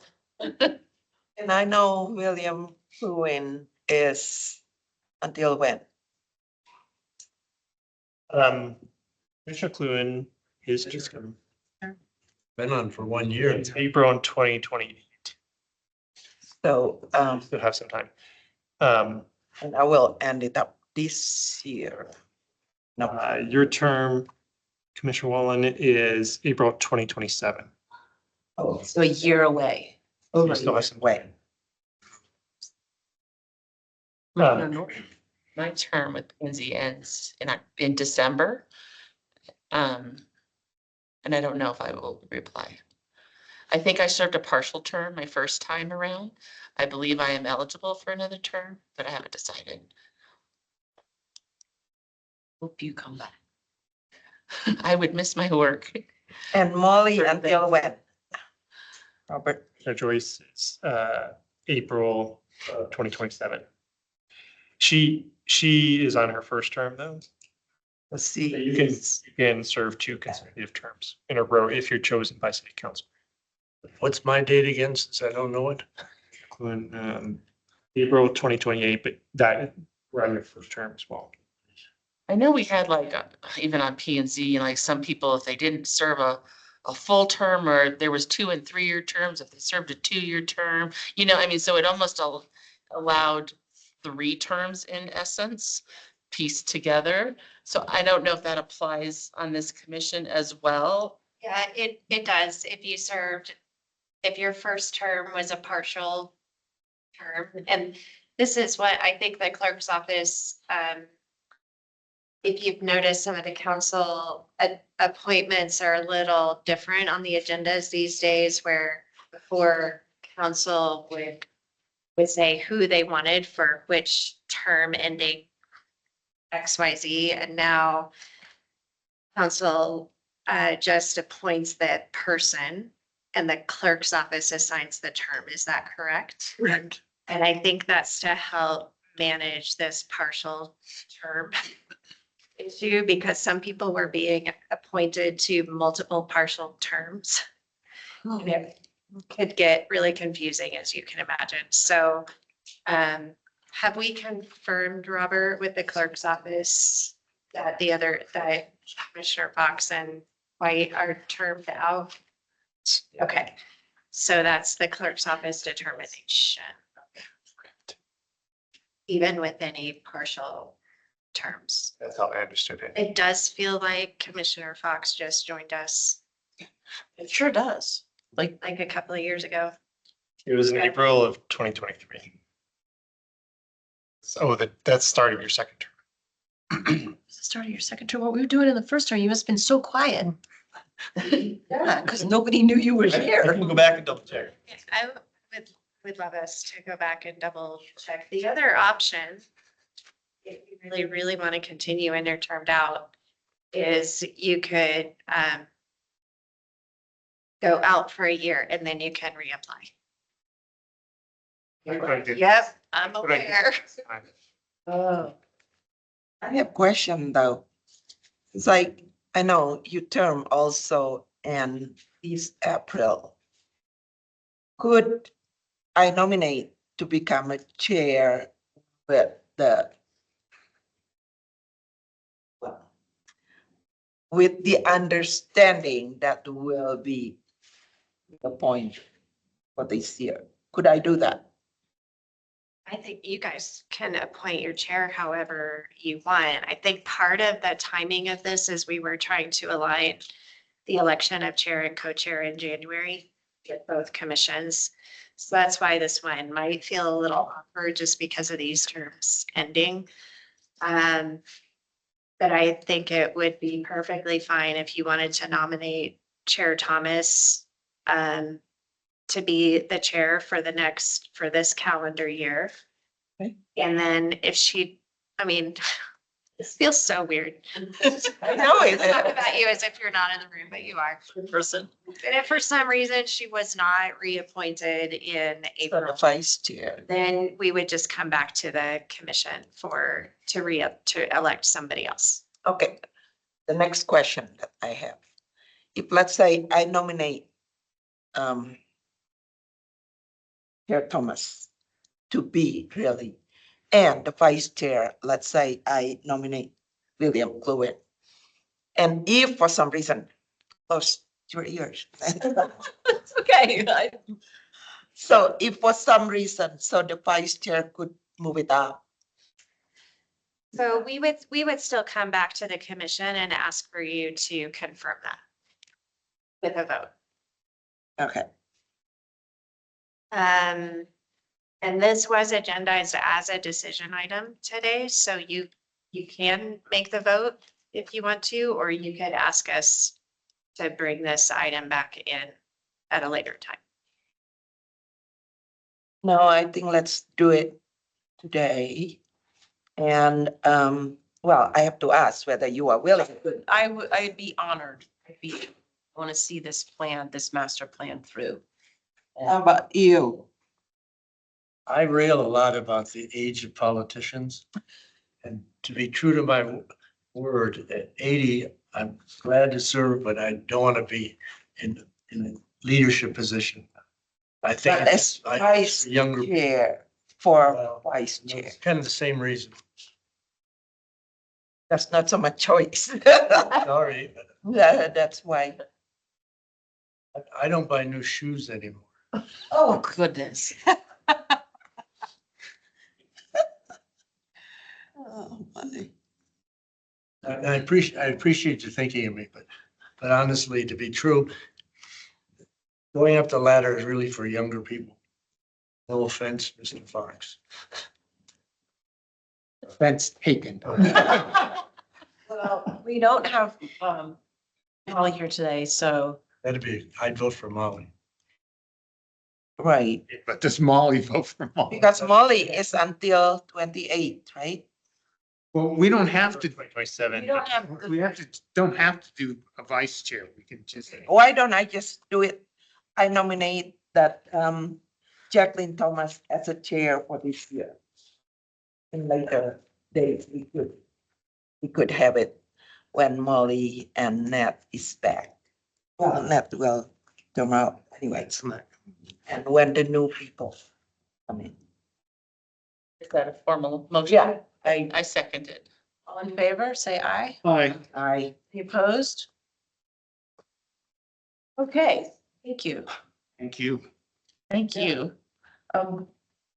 And I know William Lewin is until when? Commissioner Cluin, his term, Been on for 1 year. it's April in 2028. So, Still have some time. and I will end it up this year. No, Your term, Commissioner Wallen, is April 2027. oh, So a year away. So you still have some wait. My term with Lindsay ends in December. And I don't know if I will reply. I think I served a partial term my first time around. I believe I am eligible for another term, but I haven't decided. Hope you come back. I would miss my work. And Molly Sure, until when? Robert, Joyce is April of 2027. She is on her first term though. let's see. You can serve 2 consecutive terms in a row if you're chosen by city council. What's my date again, since I don't know it? April 2028, but that we're on your first term as well. I know we had like, even on P and Z, like some people, if they didn't serve a full term, or there was 2 and 3 year terms, if they served a 2-year term, I mean, so it almost allowed 3 terms in essence pieced together. So I don't know if that applies on this commission as well. Yeah, it does. If your first term was a partial term, and this is what I think the clerk's office, if you've noticed, some of the council appointments are a little different on the agendas these days, where before council would say who they wanted for which term ending XYZ, and now council just appoints that person and the clerk's office assigns the term. Is that correct? Correct. And I think that's to help manage this partial term issue, because some people were being appointed to multiple partial terms. And it could get really confusing, as you can imagine. So Have we confirmed, Robert, with the clerk's office that that Commissioner Fox and White are termed out? Okay, so that's the clerk's office determination. Even with any partial terms. That's how I understood it. It does feel like Commissioner Fox just joined us It sure does. like a couple of years ago. It was in April of 2023. So that's start of your second term. It's the start of your second term. What were you doing in the first term? You must have been so quiet. Yeah, because nobody knew you were I here. can go back and double check. I would love us to go back and double check. The other option, if you really, really want to continue and you're termed out, is you could go out for a year and then you can reapply. Yep, I'm What I did. aware. Oh. I have a question though. It's like, I know you term also in this April. Could I nominate to become a chair with with the understanding that will be the point for this year? Could I do that? I think you guys can appoint your chair however you want. I think part of the timing of this is we were trying to align the election of chair and co-chair in January with both commissions. So that's why this one might feel a little awkward just because of these terms ending. But I think it would be perfectly fine if you wanted to nominate Chair Thomas to be the chair for this calendar year. Okay. And then if she, I mean, this feels so weird. I know it. Talk about you as if you're not in the room, but you are. Person. And if for some reason she was not reappointed in For the April, vice chair. then we would just come back to the commission to elect somebody else. Okay, the next question that I have. If let's say I nominate Chair Thomas to be really, and the vice chair, let's say I nominate William Cluett. And if for some reason, close your ears. It's okay. So if for some reason, so the vice chair could move it up. So we would still come back to the commission and ask for you to confirm that with a vote. Okay, And this was agendized as a decision item today, so you can make the vote if you want to, or you could ask us to bring this item back in at a later time. no, I think let's do it today. And well, I have to ask whether you are willing. I'd be honored. I want to see this master plan through. How about you? I rail a lot about the age of politicians. And to be true to my word, at 80, I'm glad to serve, but I don't want to be in a leadership position. I think But as it's vice younger. chair for Well, vice chair, It's kind of the same reason. that's not so much choice. Sorry, but That's why. I don't buy new shoes anymore. Oh, goodness. Oh, my. I appreciate you thinking of me, but honestly, to be true, going up the ladder is really for younger people. No offense, Mr. Fox. Offense taken. Well, we don't have Molly here today, so I'd vote for Molly. Right, But does Molly vote for Molly? because Molly is until 28, right? Well, we don't have to, 2027. we don't have. don't have to do a vice chair. We can just, Why don't I just do it? I nominate that Jacqueline Thomas as a chair for this year. In later days, we could have it when Molly and Nat is back. Well, Nat will come out anyway, and when the new people come in. Is that a formal motion? Yeah, I, I second it. All in favor, say aye. Aye. I, Any opposed? Okay, thank you. Thank you. Thank you.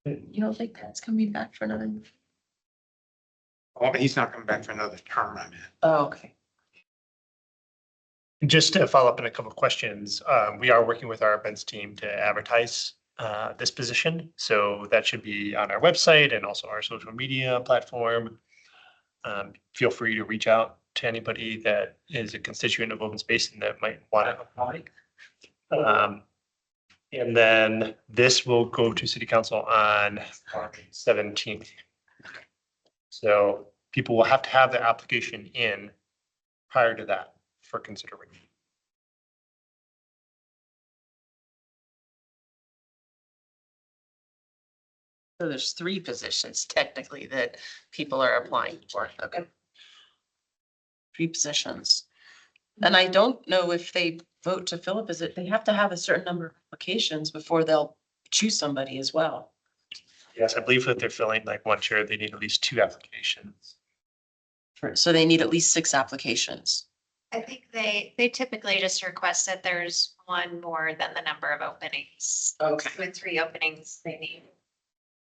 You don't think that's coming back for another? Oh, he's not coming back for another term, I mean. Oh, okay. Just to follow up on a couple of questions, we are working with our events team to advertise this position. So that should be on our website and also our social media platform. Feel free to reach out to anybody that is a constituent of open space and that might want to apply. And then this will go to city council on March 17th. So people will have to have their application in prior to that for consideration. So there's 3 positions technically that people are applying for. Okay. 3 positions. And I don't know if they vote to fill it, is it, they have to have a certain number of applications before they'll choose somebody as well. Yes, I believe that they're filling like one chair, they need at least 2 applications. So they need at least 6 applications. I think they typically just request that there's one more than the number of openings. Okay. With 3 openings, they need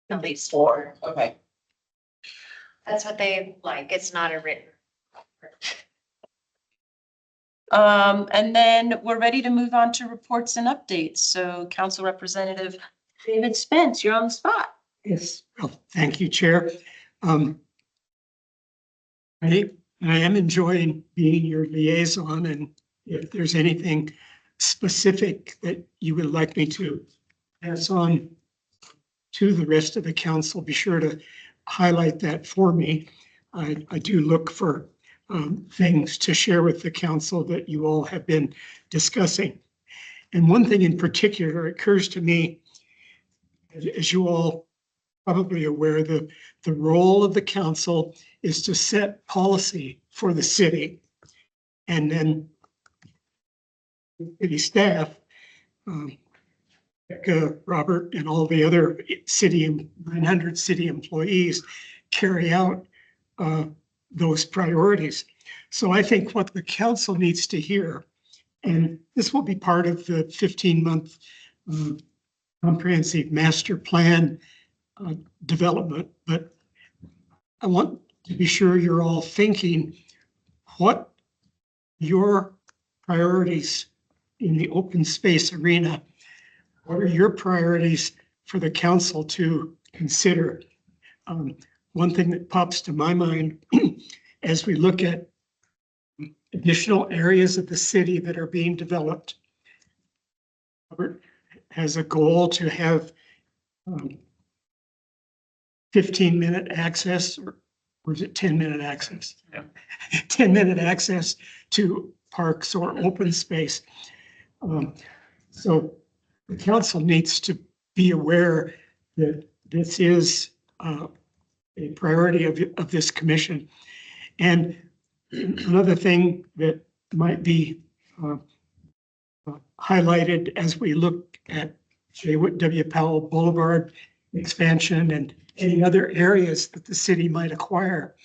at least 4, okay. That's what they like. It's not a written. And then we're ready to move on to reports and updates. So Council Representative David Spence, you're on the spot. Yes, well, thank you, Chair. I am enjoying being your liaison, and if there's anything specific that you would like me to pass on to the rest of the council, be sure to highlight that for me. I do look for things to share with the council that you all have been discussing. And one thing in particular occurs to me, as you all probably aware, the role of the council is to set policy for the city. And then city staff, Robert and all the other 900 city employees carry out those priorities. So I think what the council needs to hear, and this will be part of the 15-month comprehensive master plan development, but I want to be sure you're all thinking what your priorities in the open space arena, what are your priorities for the council to consider? One thing that pops to my mind as we look at additional areas of the city that are being developed, Robert has a goal to have 15-minute access, or is it 10-minute access? Yeah. 10-minute access to parks or open space. So the council needs to be aware that this is a priority of this commission. And another thing that might be highlighted as we look at J.W. Powell Boulevard expansion and any other areas that the city might acquire.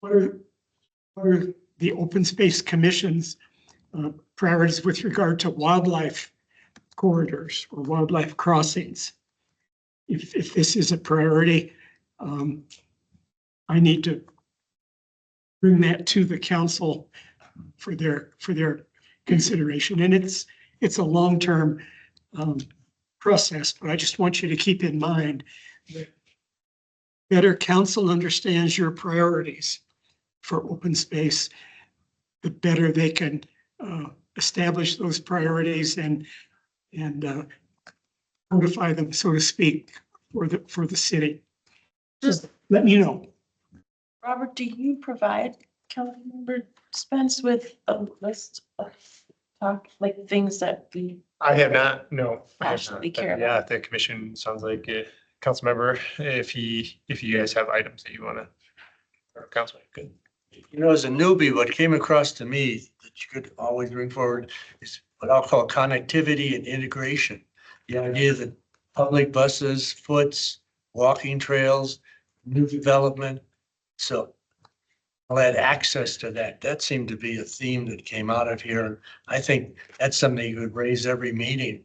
What are the Open Space Commission's priorities with regard to wildlife corridors or wildlife crossings? If this is a priority, I need to bring that to the council for their consideration. And it's a long-term process, but I just want you to keep in mind that better council understands your priorities for open space, the better they can establish those priorities and codify them, so to speak, for the city. Just let me know. Robert, do you provide Councilmember Spence with a list of things that we, I have not, no. I have Passionately not, but care about. Yeah, the commission sounds like a council member, if you guys have items that you want to. Council, good. You know, as a newbie, what came across to me that you could always bring forward is what I'll call connectivity and integration. The idea that public buses, foots, walking trails, new development. So I'll add access to that. That seemed to be a theme that came out of here. I think that's something you would raise every meeting.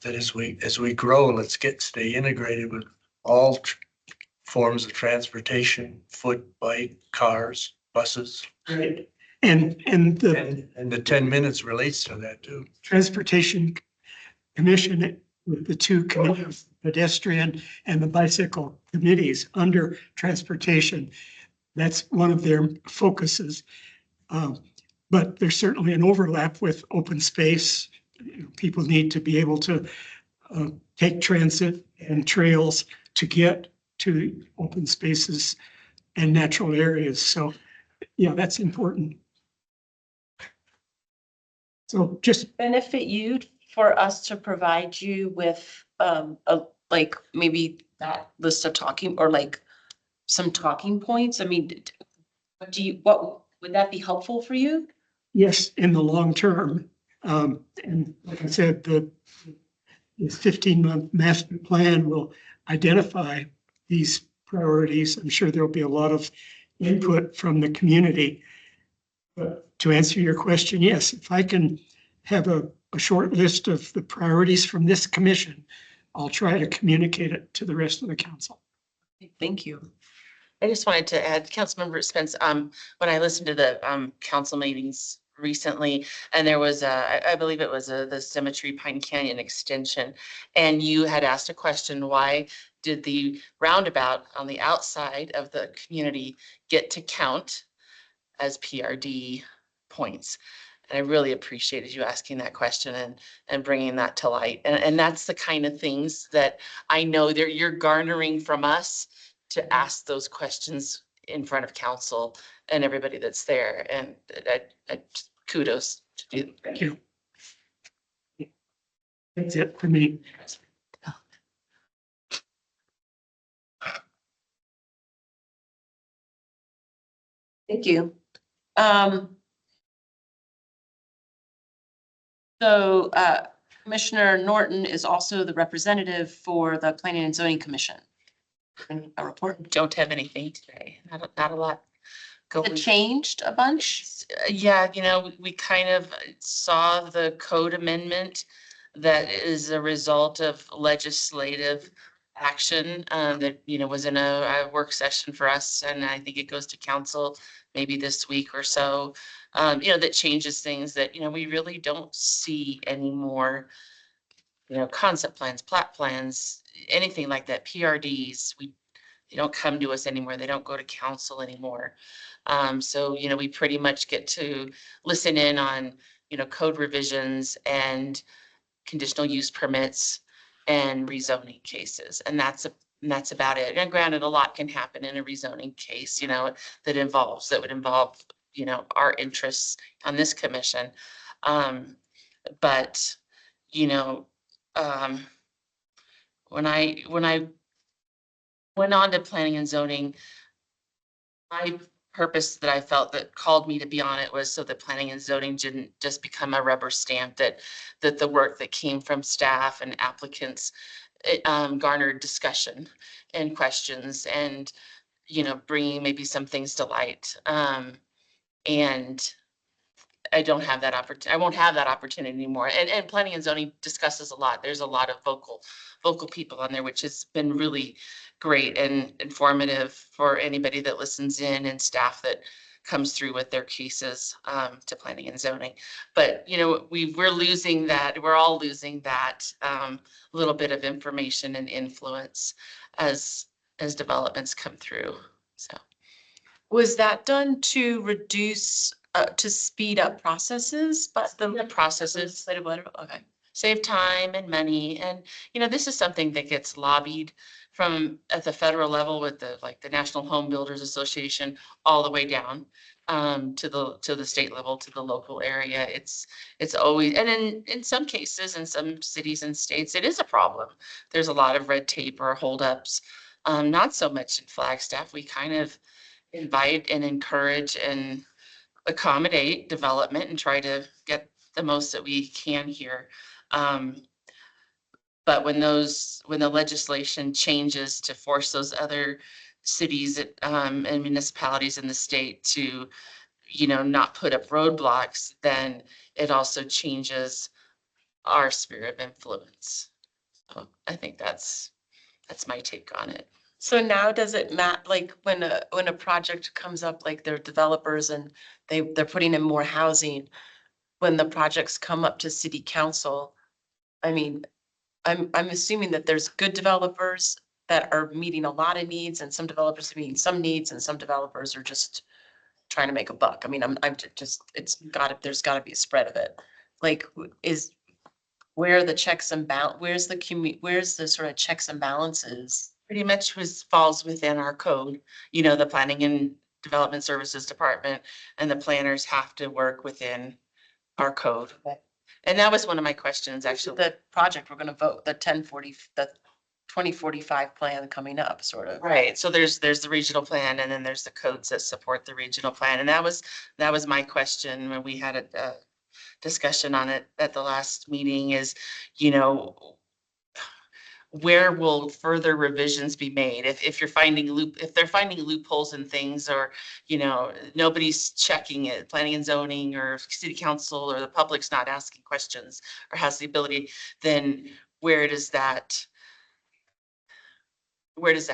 That as we grow, let's stay integrated with all forms of transportation, foot, bike, cars, buses. Right. And the And the 10 minutes relates to that too. Transportation Commission with the two committees, pedestrian and the bicycle committees under transportation. That's one of their focuses. But there's certainly an overlap with open space. People need to be able to take transit and trails to get to open spaces and natural areas. So, yeah, that's important. So just Benefit you for us to provide you with, like, maybe that list of talking, or like some talking points? I mean, what, would that be helpful for you? yes, in the long term. And like I said, the 15-month master plan will identify these priorities. I'm sure there'll be a lot of input from the community. But to answer your question, yes, if I can have a short list of the priorities from this commission, I'll try to communicate it to the rest of the council. Thank you. I just wanted to add, Councilmember Spence, when I listened to the council meetings recently, and there was I believe it was the Cemetery Pine Canyon extension, and you had asked a question, why did the roundabout on the outside of the community get to count as PRD points? And I really appreciated you asking that question and bringing that to light. And that's the kind of things that I know that you're garnering from us to ask those questions in front of council and everybody that's there. And I kudos to you. Thank you. That's it for me. Thank you. So Commissioner Norton is also the representative for the Planning and Zoning Commission. And a report. Don't have anything today. Not a lot going. It changed a bunch. Yeah, we kind of saw the code amendment that is a result of legislative action that, was in a work session for us. And I think it goes to council maybe this week or so, that changes things that, we really don't see anymore. Concept plans, plat plans, anything like that, PRDs, they don't come to us anymore. They don't go to council anymore. So, we pretty much get to listen in on, code revisions and conditional use permits and rezoning cases. And that's about it. And granted, a lot can happen in a rezoning case, that would involve, our interests on this commission. But, when I went on to planning and zoning, my purpose that I felt that called me to be on it was so that planning and zoning didn't just become a rubber stamp, that the work that came from staff and applicants garnered discussion and questions and, bringing maybe some things to light. And I don't have that opportunity. I won't have that opportunity anymore. And planning and zoning discusses a lot. There's a lot of vocal people on there, which has been really great and informative for anybody that listens in and staff that comes through with their cases to planning and zoning. But, we're losing that. We're all losing that little bit of information and influence as developments come through. So. Was that done to reduce, to speed up processes? But The processes, okay. save time and money. And, this is something that gets lobbied from at the federal level with the National Home Builders Association all the way down to the state level, to the local area. It's always, and in some cases, in some cities and states, it is a problem. There's a lot of red tape or holdups. Not so much in Flagstaff. We kind of invite and encourage and accommodate development and try to get the most that we can here. But when the legislation changes to force those other cities and municipalities in the state to, not put up roadblocks, then it also changes our sphere of influence. So I think that's my take on it. So now does it like when a project comes up, like they're developers and they're putting in more housing, when the projects come up to city council, I mean, I'm assuming that there's good developers that are meeting a lot of needs and some developers are meeting some needs and some developers are just trying to make a buck. I mean, there's gotta be a spread of it. Like, where are the checks and where's the sort of checks and balances? Pretty much falls within our code, the Planning and Development Services Department and the planners have to work within our code. Okay. And that was one of my questions, actually. The project we're gonna vote, the 2045 plan coming up, sort of. Right, so there's the regional plan and then there's the codes that support the regional plan. And that was my question when we had a discussion on it at the last meeting is, where will further revisions be made? If they're finding loopholes in things or, nobody's checking it, planning and zoning or city council or the public's not asking questions or has the ability, then where does that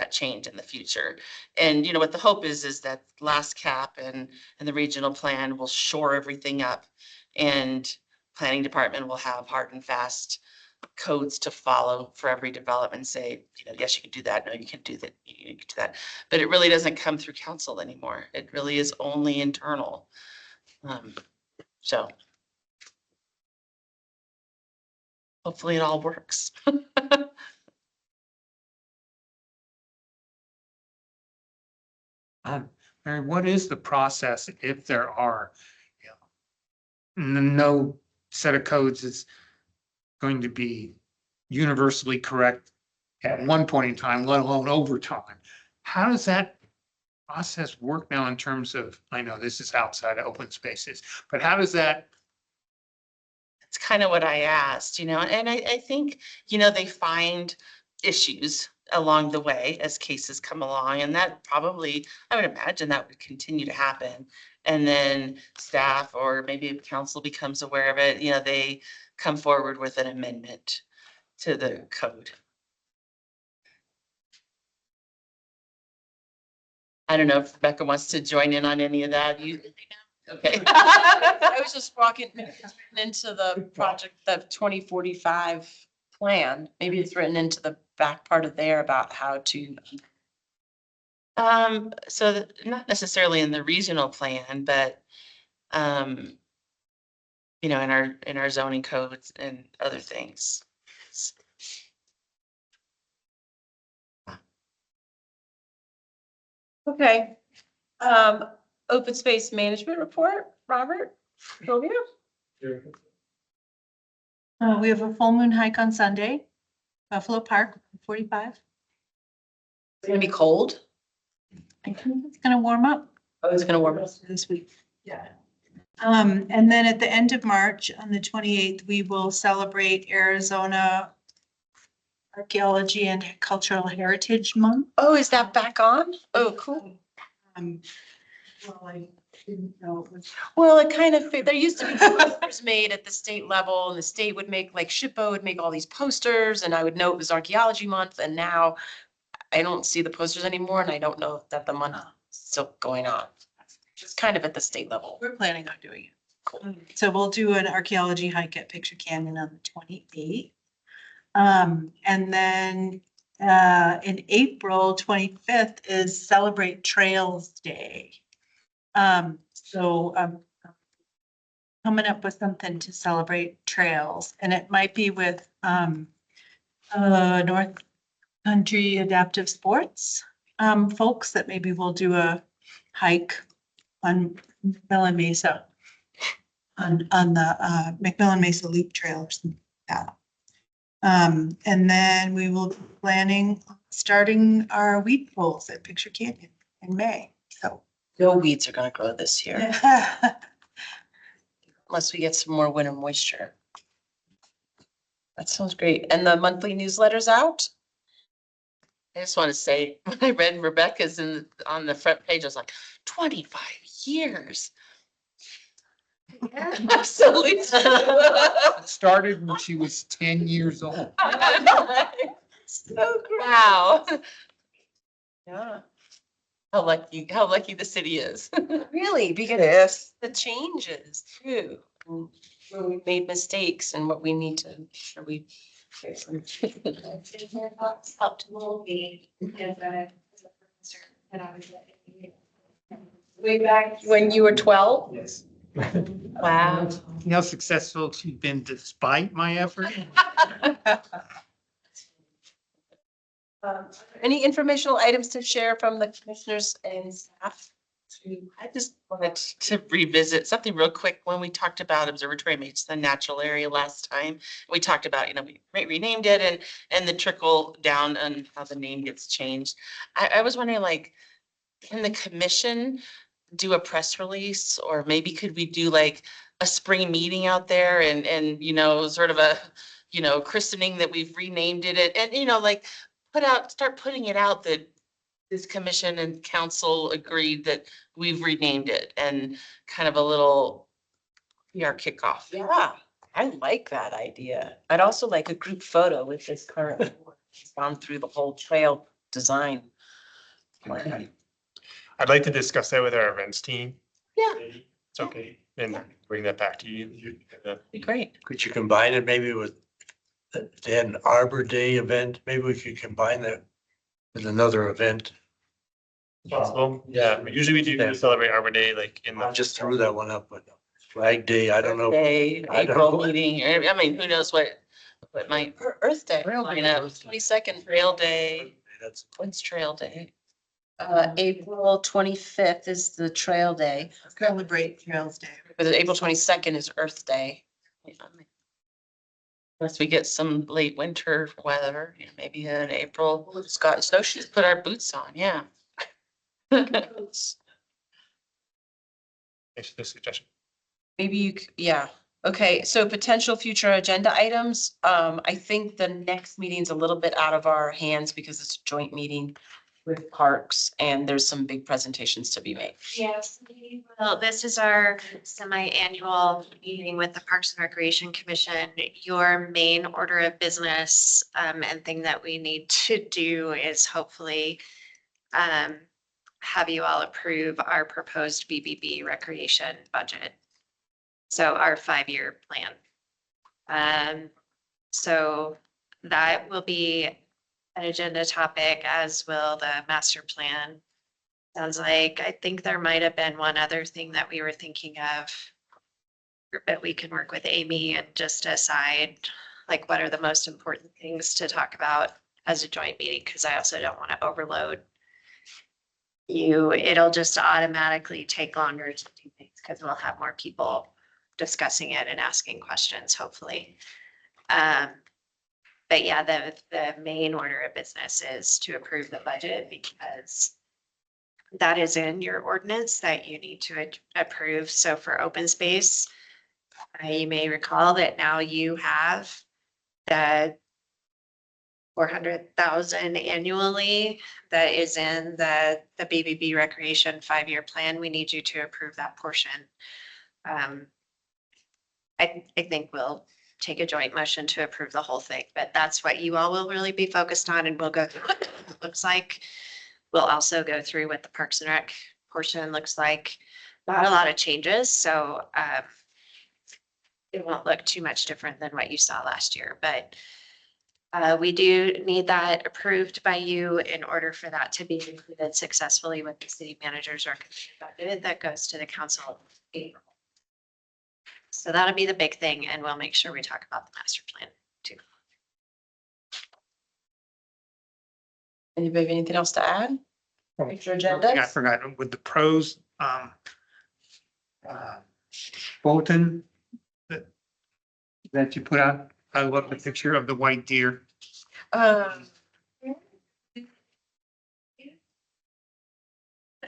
change in the future? And what the hope is that last cap and the regional plan will shore everything up and planning department will have hard and fast codes to follow for every development, say, yes, you can do that. No, you can do that. You can do that. But it really doesn't come through council anymore. It really is only internal. So hopefully it all works. Mary, what is the process if there are, no set of codes is going to be universally correct at one point in time, let alone over time? How does that process work now in terms of, I know this is outside of open spaces, but how does that? It's kind of what I asked, and I think, they find issues along the way as cases come along, and that probably, I would imagine that would continue to happen. And then staff or maybe if council becomes aware of it, they come forward with an amendment to the code. I don't know if Rebecca wants to join in on any of that. Okay. I was just walking into the project, the 2045 plan. Maybe it's written into the back part of there about how to. So not necessarily in the regional plan, but, in our zoning codes and other things. Okay. Open space management report, Robert, Sylvia? We have a full moon hike on Sunday, Buffalo Park, 45. It's gonna be cold. I think it's gonna warm up Oh, it's gonna warm up. this week. Yeah. And then at the end of March, on the 28th, we will celebrate Arizona Archaeology and Cultural Heritage Month. Oh, is that back on? Oh, cool. Well, I didn't know it was. Well, it kind of, there used to be posters made at the state level and the state would make, like SHPO would make all these posters and I would know it was archaeology month and now I don't see the posters anymore and I don't know that the month is still going on. Just kind of at the state level. We're planning on doing it. Cool. So we'll do an archaeology hike at Picture Canyon on the 28th. And then in April 25th is Celebrate Trails Day. So coming up with something to celebrate trails, and it might be with North Country Adaptive Sports folks that maybe we'll do a hike on McMillan Mesa on the McMillan Mesa Loop Trail or something like that. And then we will be planning starting our weed poles at Picture Canyon in May. So No weeds are gonna grow this year yeah. unless we get some more winter moisture. That sounds great. And the monthly newsletter's out? I just want to say, when I read Rebecca's on the front page, I was like, 25 years. Absolutely. Started when she was 10 years old. So great. Wow. Yeah, How lucky the city is. really, because Yes. the changes too, and where we made mistakes and what we need to, sure we fix them. Optimal be as a professor that I was at. Way back. When you were 12? Yes. Wow. You know how successful she's been despite my effort. Any informational items to share from the commissioners and staff? I just wanted to revisit something real quick. When we talked about observatory meets the natural area last time, we talked about, we renamed it and the trickle down and how the name gets changed. I was wondering, like, can the commission do a press release, or maybe could we do like a spring meeting out there and sort of a, christening that we've renamed it and like start putting it out that this commission and council agreed that we've renamed it, and kind of a little PR kickoff. Yeah, I like that idea. I'd also like a group photo with this current, board. It's gone through the whole trail design. plan. I'd like to discuss that with our events team. Yeah. It's okay, and bring that back to you. Be great. Could you combine it maybe with, they had an Arbor Day event, maybe we could combine that with another event. Possible, yeah, usually we do celebrate Arbor Day like in I the. just threw that one up, but Flag Day, I don't know. Day, I don't April know. meeting, I mean, who knows what might Earth Day, line up. 22nd. Trail Day, That's, when's Trail Day? April 25th is the Trail Day, Celebrate Trails Day. but April 22nd is Earth Day. Unless we get some late winter weather, maybe in April, We've just gotten snowshoes. just put our boots on, yeah. Thanks for the suggestion. Maybe yeah. Okay, so potential future agenda items. I think the next meeting's a little bit out of our hands because it's a joint meeting with parks and there's some big presentations to be made. Yes, well, this is our semi-annual meeting with the Parks and Recreation Commission. Your main order of business and thing that we need to do is hopefully have you all approve our proposed BBB recreation budget. So our 5-year plan. So that will be an agenda topic, as will the master plan. Sounds like, I think there might have been one other thing that we were thinking of. But we can work with Amy and just decide, like, what are the most important things to talk about as a joint meeting, because I also don't want to overload you. It'll just automatically take longer to do things because we'll have more people discussing it and asking questions, hopefully. But yeah, the main order of business is to approve the budget, because that is in your ordinance that you need to approve. So for open space, you may recall that now you have the 400,000 annually that is in the BBB recreation 5-year plan. We need you to approve that portion. I think we'll take a joint motion to approve the whole thing, but that's what you all will really be focused on, and we'll go through what it looks like. We'll also go through what the Parks and Rec portion looks like. Not a lot of changes, so it won't look too much different than what you saw last year, but we do need that approved by you in order for that to be included successfully with the city manager's recommended budget that goes to the council in April. So that'll be the big thing, and we'll make sure we talk about the master plan too. Anybody have anything else to add? Future I agendas? forgot with the pros, bulletin that you put out. I love the picture of the white deer. Not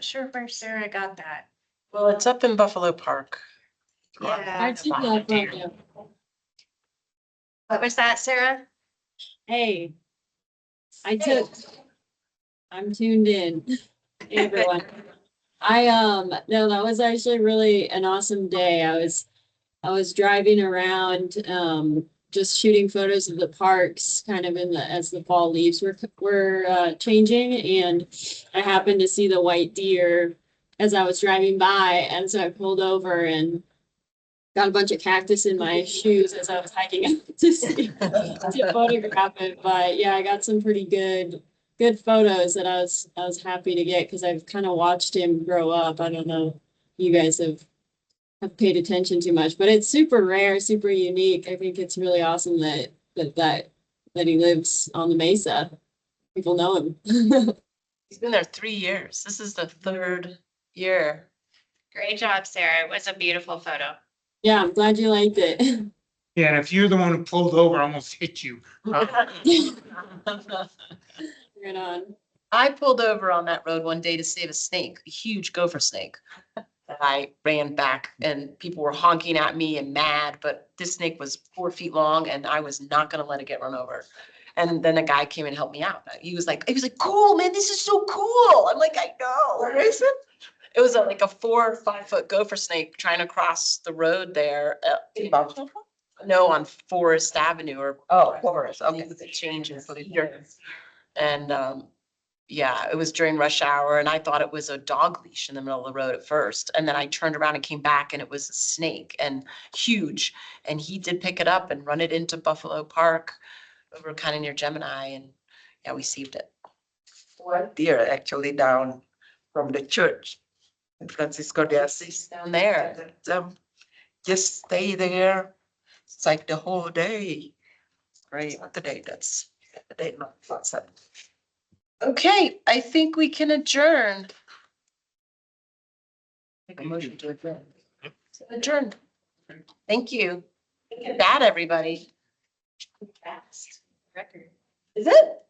sure where Sarah got that. Well, it's up in Buffalo Park. Yeah. What was that, Sarah? Hey, I'm tuned in. Hey, everyone. No, that was actually really an awesome day. I was driving around, just shooting photos of the parks kind of as the fall leaves were changing. And I happened to see the white deer as I was driving by. And so I pulled over and got a bunch of cactus in my shoes as I was hiking up to photograph it. But yeah, I got some pretty good photos that I was happy to get because I've kind of watched him grow up. I don't know if you guys have paid attention too much, but it's super rare, super unique. I think it's really awesome that he lives on the mesa. People know him. He's been there 3 years. This is the 3rd year. Great job, Sarah. It was a beautiful photo. Yeah, I'm glad you liked it. Yeah, and if you're the one who pulled over, I almost hit you. Right on. I pulled over on that road one day to save a snake, a huge gopher snake. And I ran back and people were honking at me and mad, but this snake was 4 feet long and I was not gonna let it get run over. And then a guy came and helped me out. He was like, cool, man, this is so cool. I'm like, I know. Where is it? It was like a 4 or 5 foot gopher snake trying to cross the road there. In Boston? No, on Forest Avenue or. Oh, Forest, okay. The changes for the year. And, yeah, it was during rush hour and I thought it was a dog leash in the middle of the road at first. And then I turned around and came back and it was a snake and huge. And he did pick it up and run it into Buffalo Park over kind of near Gemini and yeah, we saved it. One deer actually down from the church in Francisco de Assis. Down there. And, just stay there. It's like the whole day. Right, what the day, that's the day, not sunset. Okay, I think we can adjourn. Make a motion to adjourn. Adjourn. Thank you. Look at that, everybody. Fast record. Is it?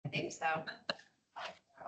I think so.